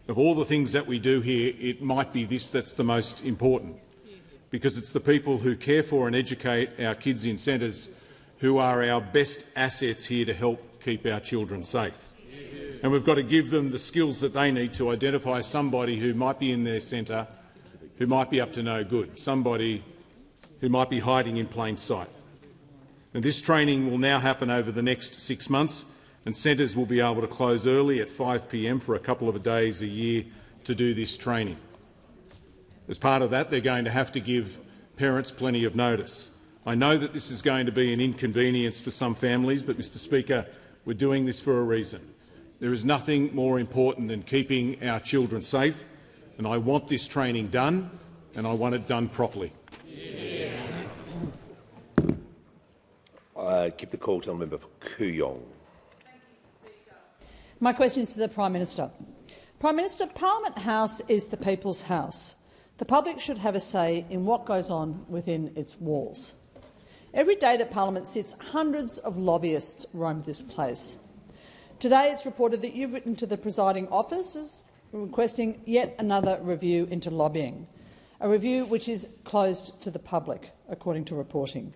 Of all the things that we do here, it might be this that's the most important, because it's the people who care for and educate our kids in centres who are our best assets here to help keep our children safe. And we've got to give them the skills that they need to identify somebody who might be in their centre who might be up to no good, somebody who might be hiding in plain sight. And this training will now happen over the next 6 months, and centres will be able to close early at 5 p.m. for a couple of days a year to do this training. As part of that, they're going to have to give parents plenty of notice. I know that this is going to be an inconvenience for some families, but, Mr. Speaker, we're doing this for a reason. There is nothing more important than keeping our children safe, and I want this training done, and I want it done properly. I give the call to the member for Kooyong. My question is to the Prime Minister. Prime Minister, Parliament House is the people's house. The public should have a say in what goes on within its walls. Every day that Parliament sits, hundreds of lobbyists roam this place. Today it's reported that you've written to the presiding officers requesting yet another review into lobbying, a review which is closed to the public, according to reporting.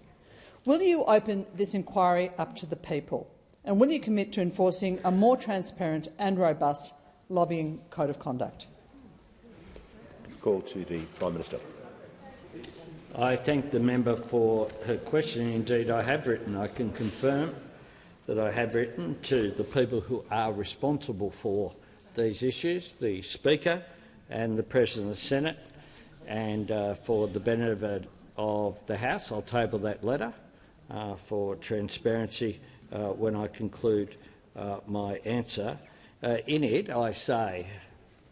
Will you open this inquiry up to the people, and will you commit to enforcing a more transparent and robust lobbying code of conduct? Call to the Prime Minister. I thank the member for her question. Indeed, I have written. I can confirm that I have written to the people who are responsible for these issues, the Speaker and the President of the Senate, and for the benefit of the House, I'll table that letter for transparency when I conclude my answer. In it, I say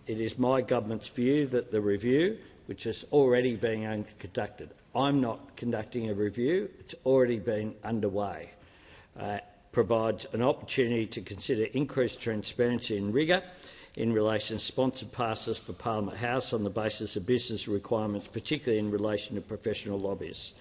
it is my government's view that the review, which is already being conducted, I'm not conducting a review, it's already been underway, provides an opportunity to consider increased transparency and rigour in relation to sponsored passes for Parliament House on the basis of business requirements, particularly in relation to professional lobbyists.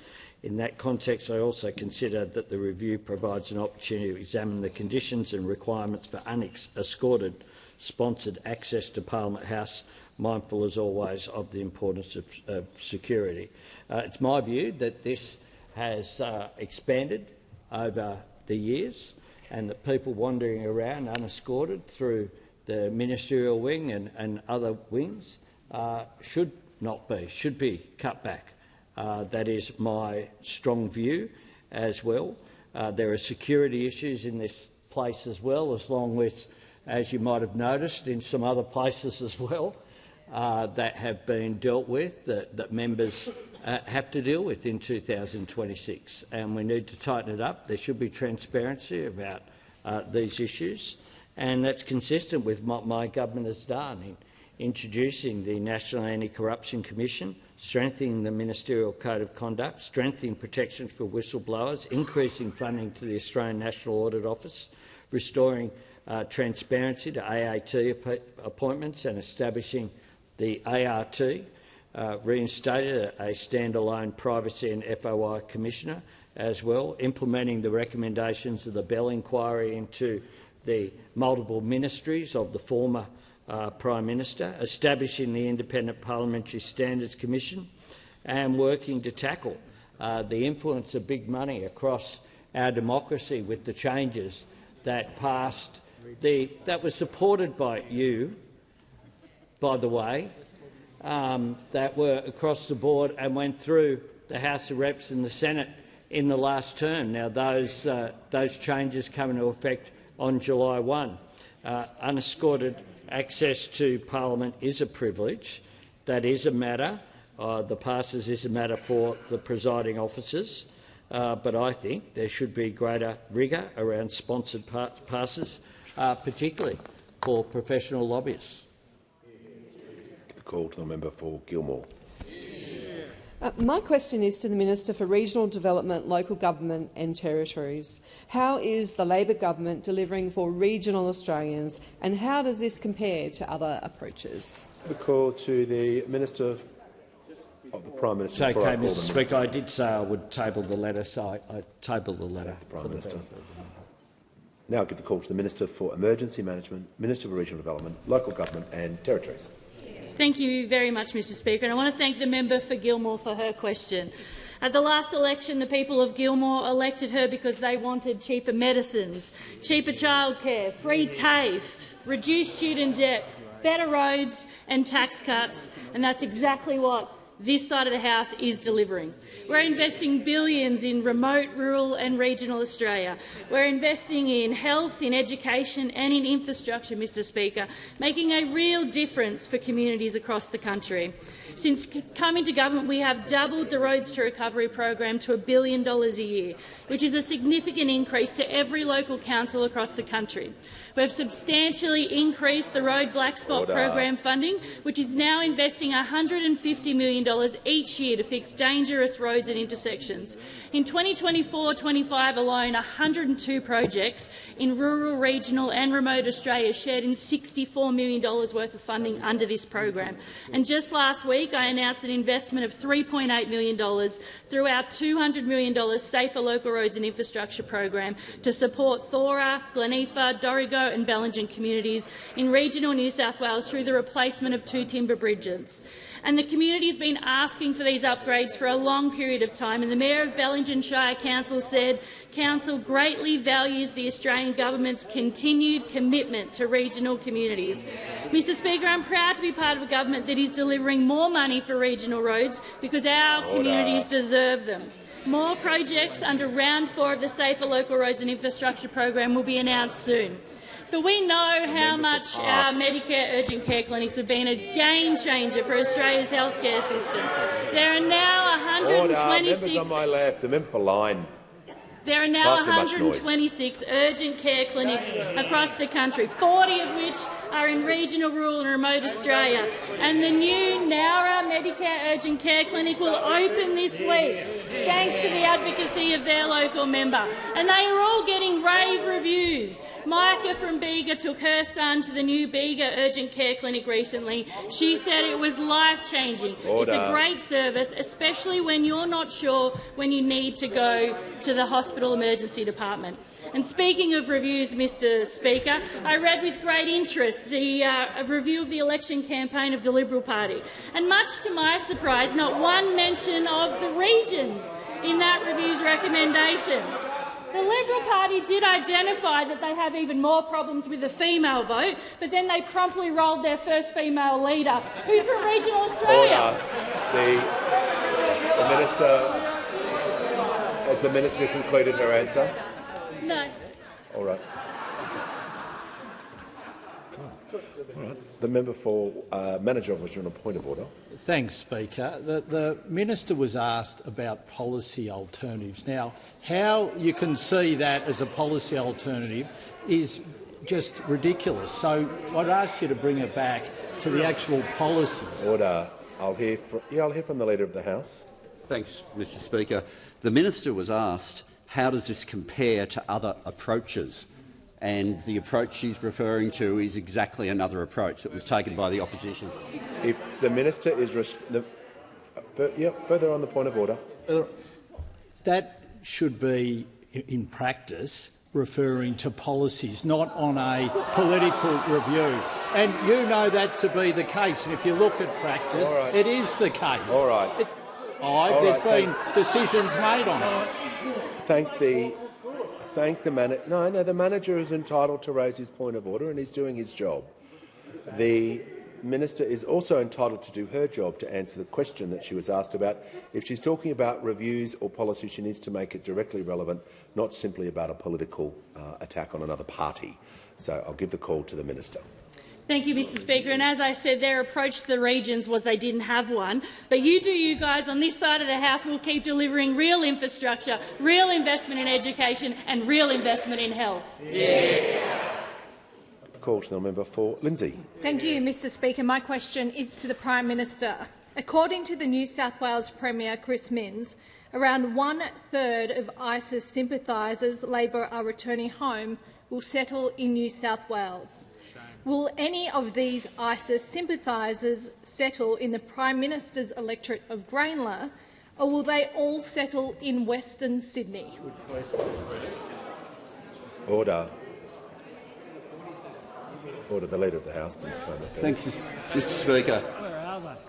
In that context, I also consider that the review provides an opportunity to examine the conditions and requirements for unescorted sponsored access to Parliament House, mindful as always of the importance of security. It's my view that this has expanded over the years and that people wandering around unescorted through the ministerial wing and other wings should be cut back. That is my strong view as well. There are security issues in this place as well, along with, as you might have noticed, in some other places as well that have been dealt with, that members have to deal with in 2026. And we need to tighten it up. There should be transparency about these issues, and that's consistent with what my government has done in introducing the National Anti-Corruption Commission, strengthening the Ministerial Code of Conduct, strengthening protections for whistleblowers, increasing funding to the Australian National Audit Office, restoring transparency to AAT appointments and establishing the ART, reinstated a standalone Privacy and FOI Commissioner as well, implementing the recommendations of the Bell inquiry into the multiple ministries of the former Prime Minister, establishing the Independent Parliamentary Standards Commission and working to tackle the influence of big money across our democracy with the changes that passed, that was supported by you, by the way, that were across the board and went through the House of Reps and the Senate in the last term. Now, those changes come into effect on July 1. Unescorted access to Parliament is a privilege. That is a matter. The passes is a matter for the presiding officers. But I think there should be greater rigour around sponsored passes, particularly for professional lobbyists. The call to the member for Gilmore. My question is to the Minister for Regional Development, Local Government and Territories. How is the Labor government delivering for regional Australians, and how does this compare to other approaches? The call to the Minister of the Prime Minister. It's okay, Mr. Speaker. I did say I would table the letter, so I tabled the letter. Prime Minister. Now I give the call to the Minister for Emergency Management, Minister for Regional Development, Local Government and Territories. Thank you very much, Mr. Speaker, and I want to thank the member for Gilmore for her question. At the last election, the people of Gilmore elected her because they wanted cheaper medicines, cheaper childcare, free TAFE, reduced student debt, better roads and tax cuts, and that's exactly what this side of the House is delivering. We're investing billions in remote, rural and regional Australia. We're investing in health, in education and in infrastructure, Mr. Speaker, making a real difference for communities across the country. Since coming to government, we have doubled the Roads to Recovery program to $1 billion a year, which is a significant increase to every local council across the country. We've substantially increased the Road Black Spot program funding, which is now investing $150 million each year to fix dangerous roads and intersections. In 2024-25 alone, 102 projects in rural, regional and remote Australia shared in $64 million worth of funding under this program. And just last week, I announced an investment of $3.8 million through our $200 million Safer Local Roads and Infrastructure program to support Thora, Gleneafa, Dorrigo and Bellingen communities in regional New South Wales through the replacement of 2 timber bridges. And the community has been asking for these upgrades for a long period of time, and the Mayor of Bellingen Shire Council said Council greatly values the Australian Government's continued commitment to regional communities. Mr. Speaker, I'm proud to be part of a government that is delivering more money for regional roads because our communities deserve them. More projects under Round 4 of the Safer Local Roads and Infrastructure program will be announced soon. But we know how much our Medicare urgent care clinics have been a game-changer for Australia's healthcare system. There are now 126... Members on my left, the member for Lyne. There are now Far too much noise. 126 urgent care clinics across the country, 40 of which are in regional, rural and remote Australia. And the new Nowra Medicare Urgent Care Clinic will open this week, thanks to the advocacy of their local member. And they are all getting rave reviews. Micah from Bega took her son to the new Bega Urgent Care Clinic recently. She said it was life-changing. It's a great service, especially when you're not sure when you need to go to the hospital emergency department. And speaking of reviews, Mr Speaker, I read with great interest the review of the election campaign of the Liberal Party. And much to my surprise, not one mention of the regions in that review's recommendations. The Liberal Party did identify that they have even more problems with the female vote, but then they promptly rolled their first female leader, who's from regional Australia. The Minister... Has the Minister concluded her answer? No. All right. All right. The member for Manager was on a point of order. Thanks, Speaker. The Minister was asked about policy alternatives. Now, how you can see that as a policy alternative is just ridiculous. So I'd ask you to bring it back to the actual policies. Order. I'll hear from the Leader of the House. Thanks, Mr Speaker. The Minister was asked, how does this compare to other approaches? And the approach she's referring to is exactly another approach that was taken by the opposition. If the Minister is further on the point of order. That should be, in practice, referring to policies, not on a political review. And you know that to be the case. And if you look at practice, it is the case. All right. There's been decisions made on it. Thank the manager. No, the manager is entitled to raise his point of order, and he's doing his job. The Minister is also entitled to do her job to answer the question that she was asked about. If she's talking about reviews or policy, she needs to make it directly relevant, not simply about a political attack on another party. So I'll give the call to the Minister. Thank you, Mr Speaker. And as I said, their approach to the regions was they didn't have one. But you guys on this side of the House will keep delivering real infrastructure, real investment in education and real investment in health. Yeah. Call to the member for Lindsay. Thank you, Mr Speaker. My question is to the Prime Minister. According to the New South Wales Premier, Chris Minns, around 1/3 of ISIS sympathisers Labor are returning home will settle in New South Wales. Will any of these ISIS sympathisers settle in the Prime Minister's electorate of Grainler, or will they all settle in Western Sydney? Order. Order. The Leader of the House. Thanks, Mr Speaker.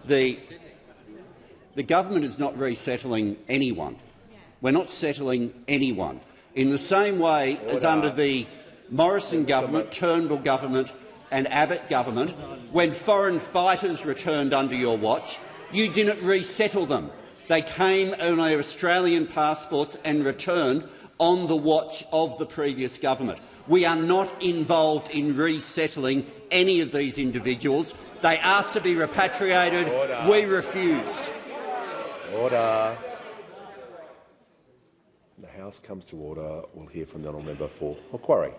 The government is not resettling anyone. We're not settling anyone. In the same way as under the Morrison government, Turnbull government and Abbott government, when foreign fighters returned under your watch, you didn't resettle them. They came on their Australian passports and returned on the watch of the previous government. We are not involved in resettling any of these individuals. They asked to be repatriated. Order. We refused. Order. The House comes to order. We'll hear from the honourable member for Macquarie.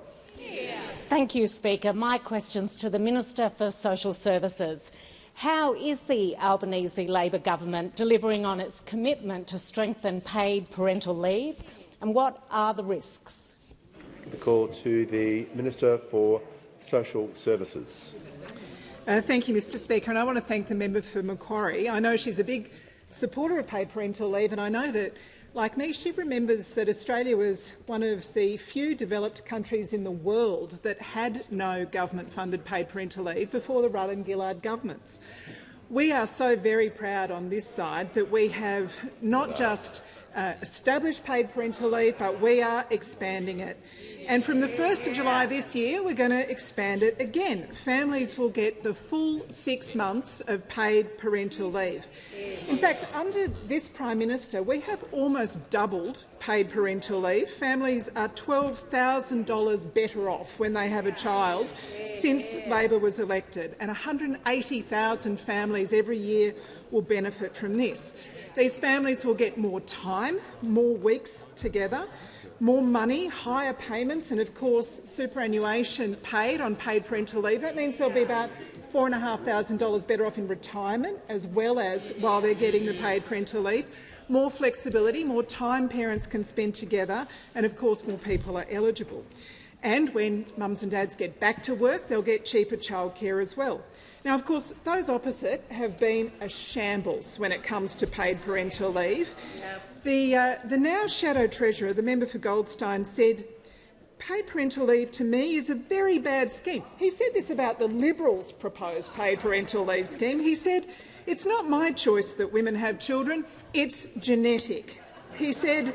Thank you, Speaker. My question's to the Minister for Social Services. How is the Albanese Labor government delivering on its commitment to strengthen paid parental leave, and what are the risks? The call to the Minister for Social Services. Thank you, Mr Speaker, and I want to thank the member for Macquarie. I know she's a big supporter of paid parental leave, and I know that, like me, she remembers that Australia was one of the few developed countries in the world that had no government-funded paid parental leave before the Rudd and Gillard governments. We are so very proud on this side that we have not just established paid parental leave, but we are expanding it. And from the 1st of July this year, we're going to expand it again. Families will get the full 6 months of paid parental leave. In fact, under this Prime Minister, we have almost doubled paid parental leave. Families are $12,000 better off when they have a child since Labor was elected, and 180,000 families every year will benefit from this. These families will get more time, more weeks together. more money, higher payments and, of course, superannuation paid on paid parental leave. That means they'll be about $4,500 better off in retirement as well as while they're getting the paid parental leave. More flexibility, more time parents can spend together and, of course, more people are eligible. And when mums and dads get back to work, they'll get cheaper childcare as well. Now, of course, those opposite have been a shambles when it comes to paid parental leave. The now Shadow Treasurer, the member for Goldstein, said, "Paid parental leave to me is a very bad scheme." He said this about the Liberals' proposed paid parental leave scheme. He said, "It's not my choice that women have children, it's genetic." He said,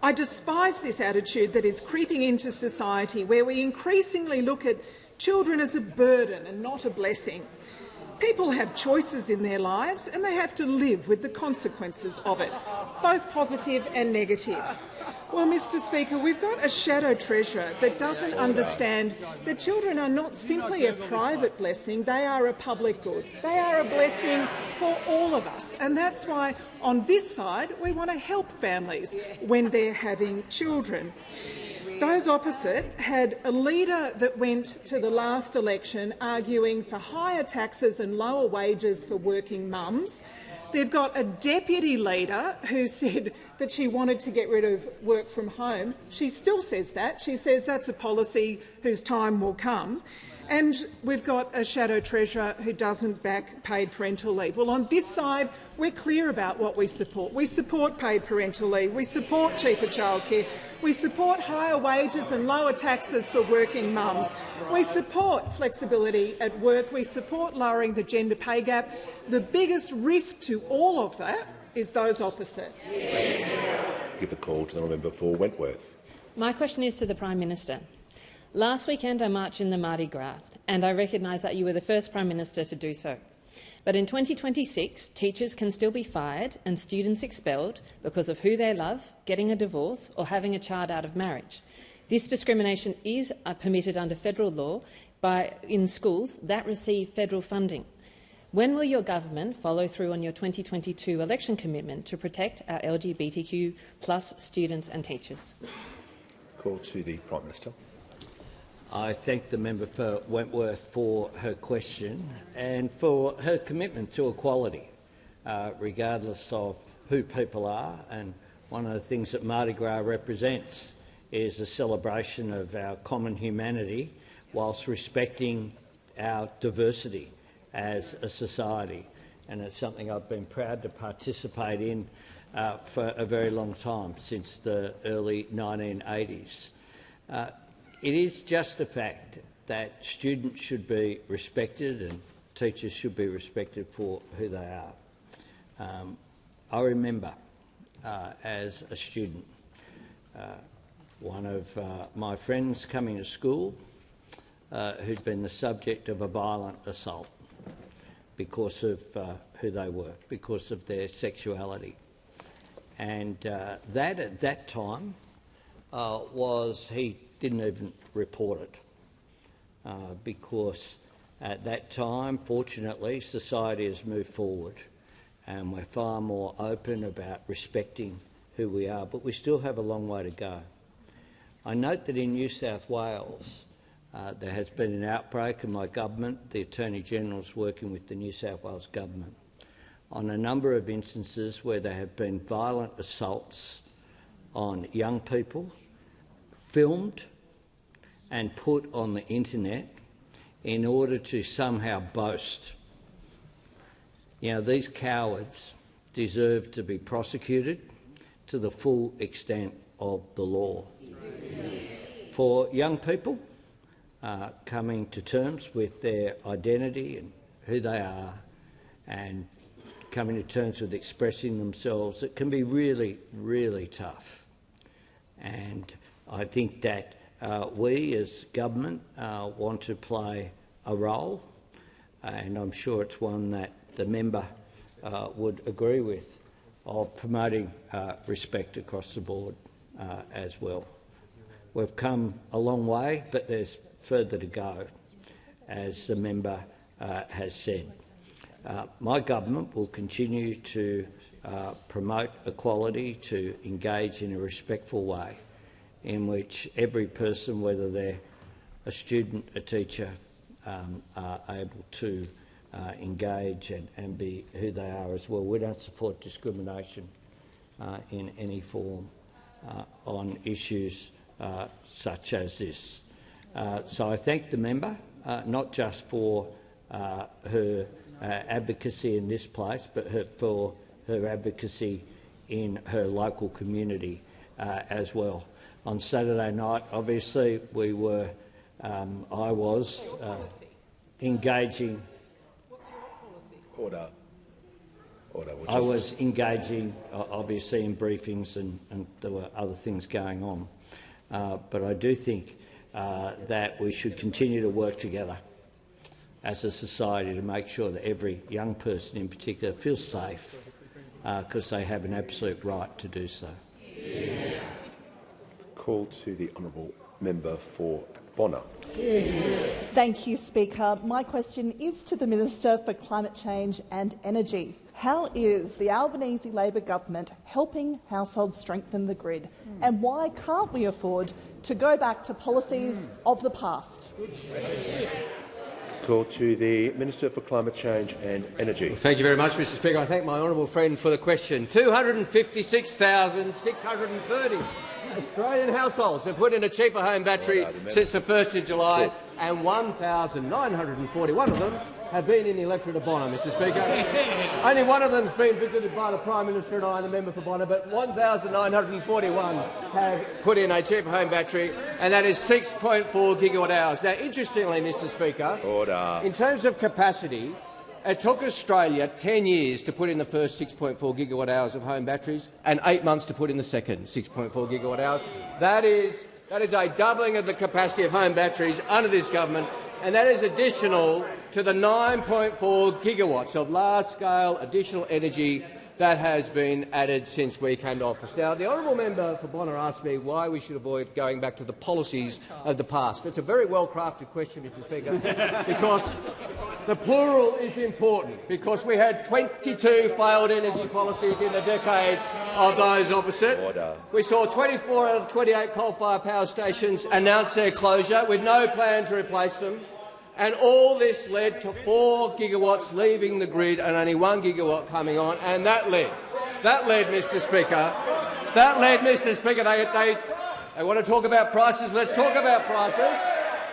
"I despise this attitude that is creeping into society where we increasingly look at children as a burden and not a blessing. People have choices in their lives and they have to live with the consequences of it, both positive and negative." Well, Mr Speaker, we've got a Shadow Treasurer that doesn't understand that children are not simply a private blessing, they are a public good. They are a blessing for all of us, and that's why on this side we want to help families when they're having children. Those opposite had a leader that went to the last election arguing for higher taxes and lower wages for working mums. They've got a deputy leader who said that she wanted to get rid of work from home. She still says that. She says that's a policy whose time will come. And we've got a Shadow Treasurer who doesn't back paid parental leave. Well, on this side, we're clear about what we support. We support paid parental leave. We support cheaper childcare. We support higher wages and lower taxes for working mums. We support flexibility at work. We support lowering the gender pay gap. The biggest risk to all of that is those opposite. Give the call to the member for Wentworth. My question is to the Prime Minister. Last weekend I marched in the Mardi Gras, and I recognise that you were the first Prime Minister to do so. But in 2026, teachers can still be fired and students expelled because of who they love, getting a divorce or having a child out of marriage. This discrimination is permitted under federal law in schools that receive federal funding. When will your government follow through on your 2022 election commitment to protect our LGBTQ+ students and teachers? Call to the Prime Minister. I thank the member for Wentworth for her question and for her commitment to equality, regardless of who people are. And one of the things that Mardi Gras represents is a celebration of our common humanity whilst respecting our diversity as a society. And it's something I've been proud to participate in for a very long time, since the early 1980s. It is just a fact that students should be respected and teachers should be respected for who they are. I remember, as a student, one of my friends coming to school who'd been the subject of a violent assault because of who they were, because of their sexuality. And that at that time he didn't even report it because at that time, fortunately, society has moved forward and we're far more open about respecting who we are, but we still have a long way to go. I note that in New South Wales there has been an outbreak, and my government, the Attorney-General, is working with the New South Wales government on a number of instances where there have been violent assaults on young people, filmed and put on the internet in order to somehow boast. You know, these cowards deserve to be prosecuted to the full extent of the law. For young people coming to terms with their identity and who they are and coming to terms with expressing themselves, it can be really, really tough. And I think that we as government want to play a role, and I'm sure it's one that the member would agree with, of promoting respect across the board as well. We've come a long way, but there's further to go, as the member has said. My government will continue to promote equality, to engage in a respectful way in which every person, whether they're a student, a teacher, are able to engage and be who they are as well. We don't support discrimination in any form on issues such as this. So I thank the member, not just for her advocacy in this place, but for her advocacy in her local community as well. On Saturday night, obviously, we were, I was engaging. Order. I was engaging, obviously, in briefings, and there were other things going on. But I do think that we should continue to work together as a society to make sure that every young person in particular feels safe, because they have an absolute right to do so. Call to the honourable member for Bonner. Thank you, Speaker. My question is to the Minister for Climate Change and Energy. How is the Albanese Labor government helping households strengthen the grid, and why can't we afford to go back to policies of the past? Call to the Minister for Climate Change and Energy. Thank you very much, Mr Speaker. I thank my honourable friend for the question. 256,630 Australian households have put in a cheaper home battery since the 1st of July, and 1,941 of them have been in the electorate of Bonner, Mr Speaker. Only one of them has been visited by the Prime Minister and I, the member for Bonner, but 1,941 have put in a cheaper home battery, and that is 6.4 gigawatt hours. Now, interestingly, Mr Speaker, in terms of capacity, it took Australia 10 years to put in the first 6.4 gigawatt hours of home batteries and 8 months to put in the second 6.4 gigawatt hours. That is a doubling of the capacity of home batteries under this government, and that is additional to the 9.4 gigawatts of large-scale additional energy that has been added since we came to office. Now, the honourable member for Bonner asked me why we should avoid going back to the policies of the past. It's a very well-crafted question, Mr Speaker, because the plural is important, because we had 22 failed energy policies in the decade of those opposite. We saw 24 out of 28 coal-fired power stations announce their closure with no plan to replace them. And all this led to 4 gigawatts leaving the grid and only 1 gigawatt coming on, and that led, Mr Speaker, they want to talk about prices. Let's talk about prices.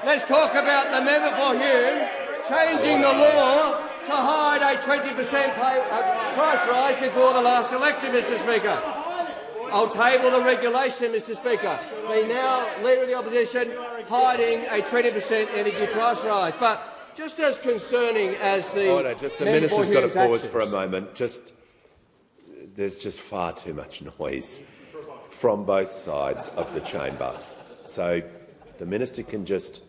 Let's talk about the member for Hume changing the law to hide a 20% price rise before the last election, Mr Speaker. I'll table the regulation, Mr Speaker. The now Leader of the Opposition hiding a 20% energy price rise. But just as concerning as the Minister's got to pause for a moment. There's just far too much noise from both sides of the chamber. So the Minister can just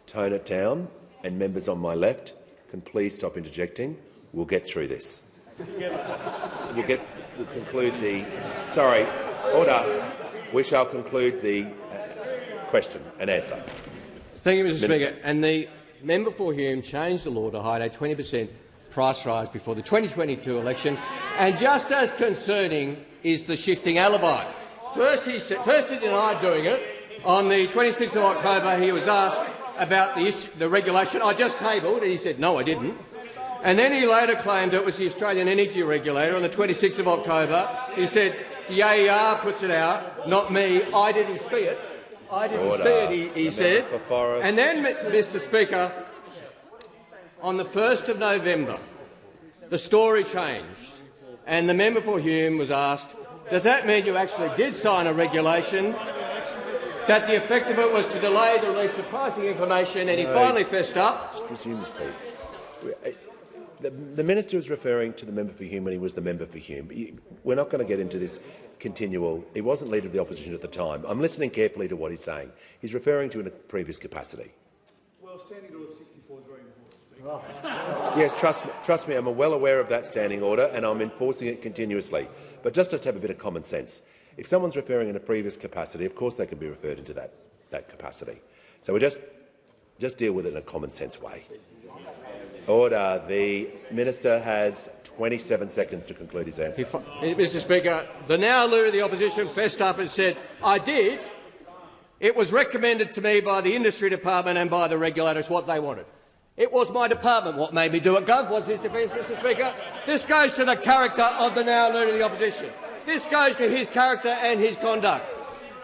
tone it down, and members on my left can please stop interjecting. We'll get through this. We'll conclude the... Sorry, order. We shall conclude the question and answer. Thank you, Mr Speaker. And the member for Hume changed the law to hide a 20% price rise before the 2022 election. And just as concerning is the shifting alibi. First he denied doing it. On the 26th of October, he was asked about the regulation I just tabled, and he said, no, I didn't. And then he later claimed it was the Australian Energy Regulator. On the 26th of October, he said, the AER puts it out, not me. I didn't see it. I didn't see it, he said. And then, Mr Speaker, on the 1st of November, the story changed, and the member for Hume was asked, does that mean you actually did sign a regulation, that the effect of it was to delay the release of pricing information, and he finally fessed up. Just resume the seat. The Minister was referring to the member for Hume when he was the member for Hume. We're not going to get into this continual... He wasn't Leader of the Opposition at the time. I'm listening carefully to what he's saying. He's referring to in a previous capacity. Well, standing order 64 is very important. Yes, trust me, I'm well aware of that standing order, and I'm enforcing it continuously. But just to have a bit of common sense. If someone's referring in a previous capacity, of course they can be referred into that capacity. So we just deal with it in a common sense way. Order. The Minister has 27 seconds to conclude his answer. Mr Speaker, the now Leader of the Opposition fessed up and said, I did. It was recommended to me by the Industry Department and by the regulators what they wanted. It was my department what made me do it, Gov, was his defence, Mr Speaker. This goes to the character of the now Leader of the Opposition. This goes to his character and his conduct.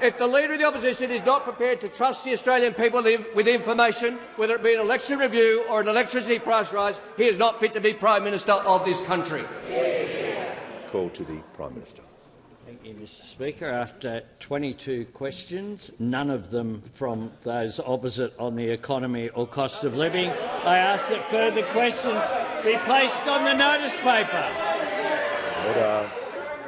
If the Leader of the Opposition is not prepared to trust the Australian people with information, whether it be an election review or an electricity price rise, he is not fit to be Prime Minister of this country. Call to the Prime Minister. Thank you, Mr Speaker. After 22 questions, none of them from those opposite on the economy or cost of living, I ask that further questions be placed on the notice paper. Order.